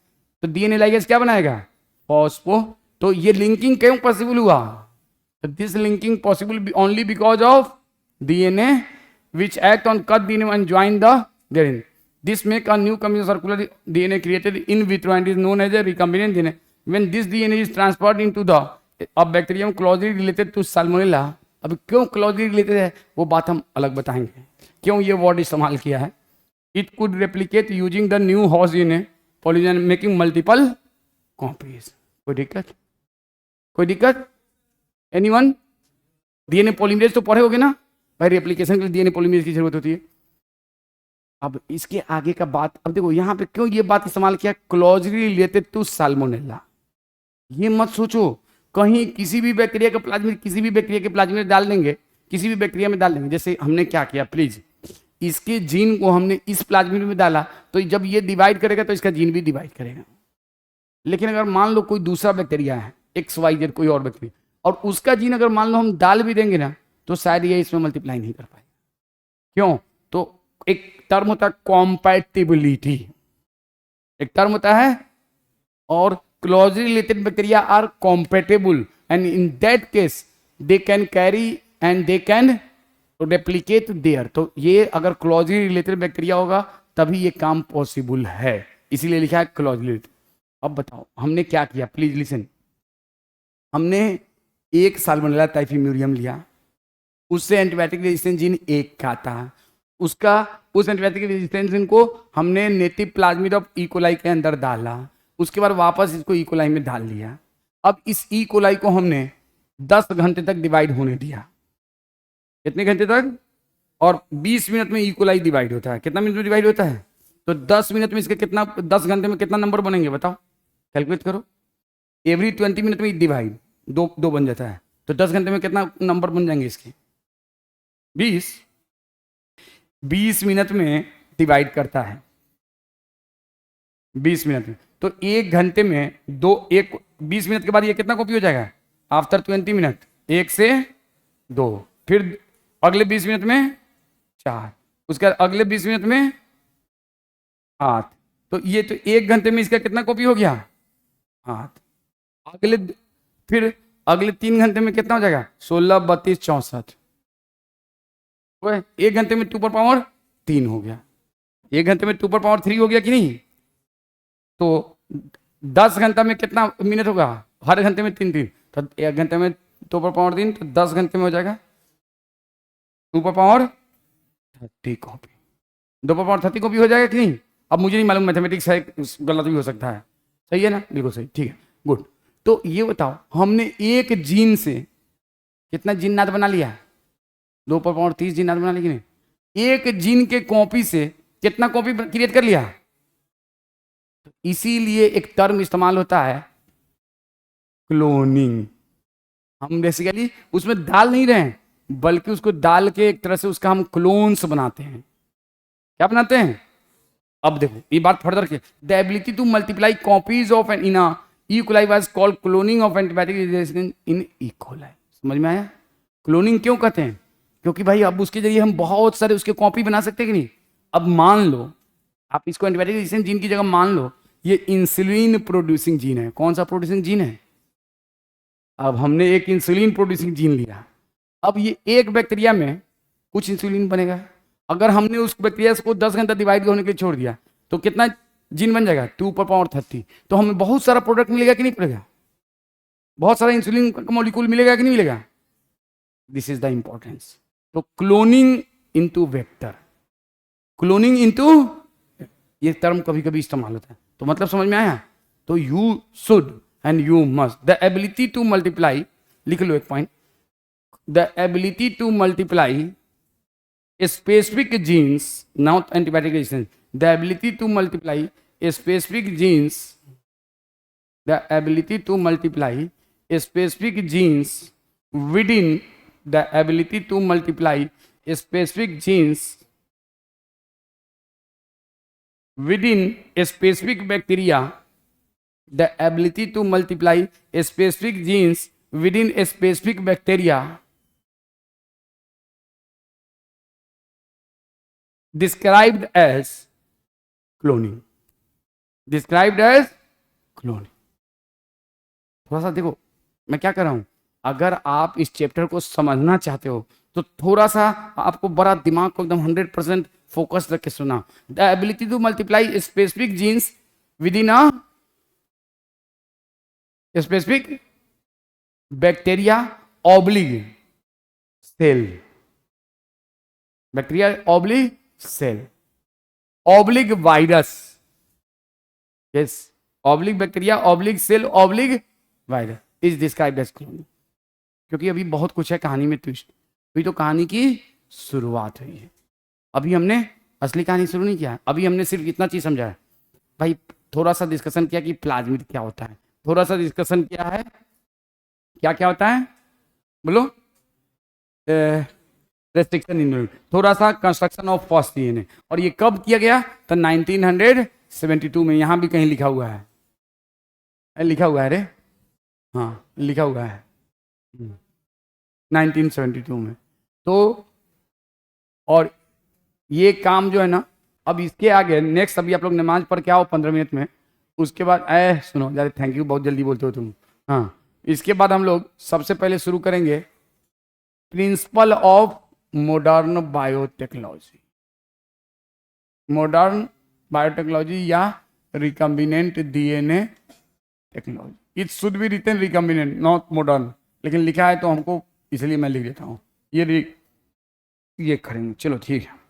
तो डीएनए लाइगेज क्या बनाएगा? फॉस्फो। तो ये लिंकिंग क्यों पॉसिबल हुआ? तो this linking possible only because of DNA which act on cut DNA and join the therein. This make a new combination circular DNA created in vitro and is known as a recombinant DNA. When this DNA is transferred into the a bacterium closely related to Salmonella. अब क्यों closely related है वो बात हम अलग बताएंगे, क्यों ये वर्ड इस्तेमाल किया है। It could replicate using the new host DNA polygen making multiple copies. कोई दिक्कत? कोई दिक्कत? Anyone? डीएनए पॉलीमरेज तो पढ़े होगे ना भाई, रेप्लिकेशन के लिए डीएनए पॉलीमरेज की जरूरत होती है। अब इसके आगे का बात, अब देखो यहाँ पे क्यों ये बात इस्तेमाल किया, क्लोजली रिलेटेड टू साल्मोनेला। ये मत सोचो कहीं किसी भी बैक्टीरिया का प्लाज्मिड किसी भी बैक्टीरिया के प्लाज्मिड में डाल देंगे, किसी भी बैक्टीरिया में डाल देंगे। जैसे हमने क्या किया, प्लीज इसके जीन को हमने इस प्लाज्मिड में डाला, तो जब ये डिवाइड करेगा तो इसका जीन भी डिवाइड करेगा। लेकिन अगर मान लो कोई दूसरा बैक्टीरिया है XYZ, कोई और बैक्टीरिया, और उसका जीन अगर मान लो हम डाल भी देंगे ना, तो शायद ये इसमें मल्टीप्लाई नहीं कर पाएगा। क्यों? तो एक टर्म होता है कॉम्पैटिबिलिटी, एक टर्म होता है, और closely related bacteria are compatible and in that case they can carry and they can replicate there. तो ये अगर क्लोजली रिलेटेड बैक्टीरिया होगा तभी ये काम पॉसिबल है, इसीलिए लिखा है क्लोजली रिलेटेड। अब बताओ हमने क्या किया, प्लीज लिसन। हमने एक साल्मोनेला टाइफिमुडियम लिया, उससे एंटीबायोटिक रेजिस्टेंस जीन एक का था, उसका उस एंटीबायोटिक रेजिस्टेंस जीन को हमने नेटिव प्लाज्मिड ऑफ इकोलाई के अंदर डाला, उसके बाद वापस इसको इकोलाई में डाल लिया। अब इस इकोलाई को हमने 10 घंटे तक डिवाइड होने दिया। कितने घंटे तक? और 20 मिनट में इकोलाई डिवाइड होता है। कितना मिनट में डिवाइड होता है? तो 10 मिनट में इसके कितना, 10 घंटे में कितना नंबर बनेंगे बताओ, कैलकुलेट करो। एवरी 20 मिनट में डिवाइड दो बन जाता है, तो 10 घंटे में कितना नंबर बन जाएंगे इसके? 20 मिनट में डिवाइड करता है, 20 मिनट में। तो 1 घंटे में 20 मिनट के बाद ये कितना कॉपी हो जाएगा? आफ्टर 20 मिनट 1 से 2, फिर अगले 20 मिनट में 4, उसके बाद अगले 20 मिनट में 8। तो ये तो 1 घंटे में इसका कितना कॉपी हो गया? 8। फिर अगले 3 घंटे में कितना हो जाएगा? 16, 32, 64। 1 घंटे में 2 पर पावर 3 हो गया। 1 घंटे में 2 पर पावर 3 हो गया कि नहीं? तो 10 घंटा में कितना मिनट होगा? हर घंटे में 3, तो 1 घंटे में 2 पर पावर 3, तो 10 घंटे में हो जाएगा 2 पर पावर 30 कॉपी। 2 पर पावर 30 कॉपी हो जाएगा कि नहीं? अब मुझे नहीं मालूम, मैथमेटिक्स है, गलत भी हो सकता है। सही है ना? बिल्कुल सही, ठीक है, गुड। तो ये बताओ हमने एक जीन से कितना जीननाद बना लिया? 2 पर पावर 30 जीननाद बना लिया कि नहीं? एक जीन के कॉपी से कितना कॉपी क्रिएट कर लिया? तो इसीलिए एक टर्म इस्तेमाल होता है क्लोनिंग। हम बेसिकली उसमें डाल नहीं रहे हैं, बल्कि उसको डाल के एक तरह से उसका हम क्लोन्स बनाते हैं। क्या बनाते हैं? अब देखो ये बात फर्दर के, the ability to multiply copies of an in E coli was called cloning of antibiotic resistance in E coli. समझ में आया? क्लोनिंग क्यों कहते हैं? क्योंकि भाई अब उसके जरिए हम बहुत सारे उसके कॉपी बना सकते हैं कि नहीं। अब मान लो आप इसको एंटीबायोटिक रेजिस्टेंस जीन की जगह मान लो ये इंसुलिन प्रोड्यूसिंग जीन है। कौन सा प्रोड्यूसिंग जीन है? अब हमने एक इंसुलिन प्रोड्यूसिंग जीन लिया, अब ये एक बैक्टीरिया में कुछ इंसुलिन बनेगा। अगर हमने उस बैक्टीरिया को 10 घंटा डिवाइड होने के लिए छोड़ दिया तो कितना जीन बन जाएगा? 2^30। तो हमें बहुत सारा प्रोडक्ट मिलेगा कि नहीं मिलेगा? बहुत सारा इंसुलिन का मॉलिक्यूल मिलेगा कि नहीं मिलेगा? This is the importance. तो cloning into vector, cloning into, ये टर्म कभी कभी इस्तेमाल होता है। तो मतलब समझ में आया? तो you should and you must the ability to multiply, लिख लो एक point, the ability to multiply specific genes, not antibiotic resistance, the ability to multiply specific genes, the ability to multiply specific genes within, the ability to multiply specific genes within a specific bacteria, the ability to multiply specific genes within a specific bacteria described as cloning, described as cloning। थोड़ा सा देखो मैं क्या कर रहा हूं, अगर आप इस चैप्टर को समझना चाहते हो तो थोड़ा सा आपको बड़ा दिमाग को एकदम 100% फोकस रख के सुना। The ability to multiply specific genes within a specific bacteria oblique cell, bacteria oblique cell, oblique virus, yes, oblique bacteria oblique cell oblique virus is described as cloning. क्योंकि अभी बहुत कुछ है कहानी में ट्विस्ट, अभी तो कहानी की शुरुआत हुई है, अभी हमने असली कहानी शुरू नहीं किया है। अभी हमने सिर्फ इतना चीज समझा है भाई, थोड़ा सा डिस्कशन किया कि प्लाज्मिड क्या होता है, थोड़ा सा डिस्कशन किया है क्या क्या होता है, बोलो, रेस्ट्रिक्शन इन, थोड़ा सा कंस्ट्रक्शन ऑफ फर्स्ट डीएनए, और ये कब किया गया? तो 1972 में। यहां भी कहीं लिखा हुआ है, लिखा हुआ है रे, हाँ लिखा हुआ है 1972 में। तो और ये काम जो है ना, अब इसके आगे नेक्स्ट, अभी आप लोग नमाज पढ़ के आओ 15 मिनट में, उसके बाद सुनो यार, थैंक यू, बहुत जल्दी बोलते हो तुम। हाँ, इसके बाद हम लोग सबसे पहले शुरू करेंगे principle of modern biotechnology, modern biotechnology या recombinant DNA technology. It should be written recombinant not modern, लेकिन लिखा है तो हमको इसलिए मैं लिख देता हूँ ये करेंगे। चलो ठीक है।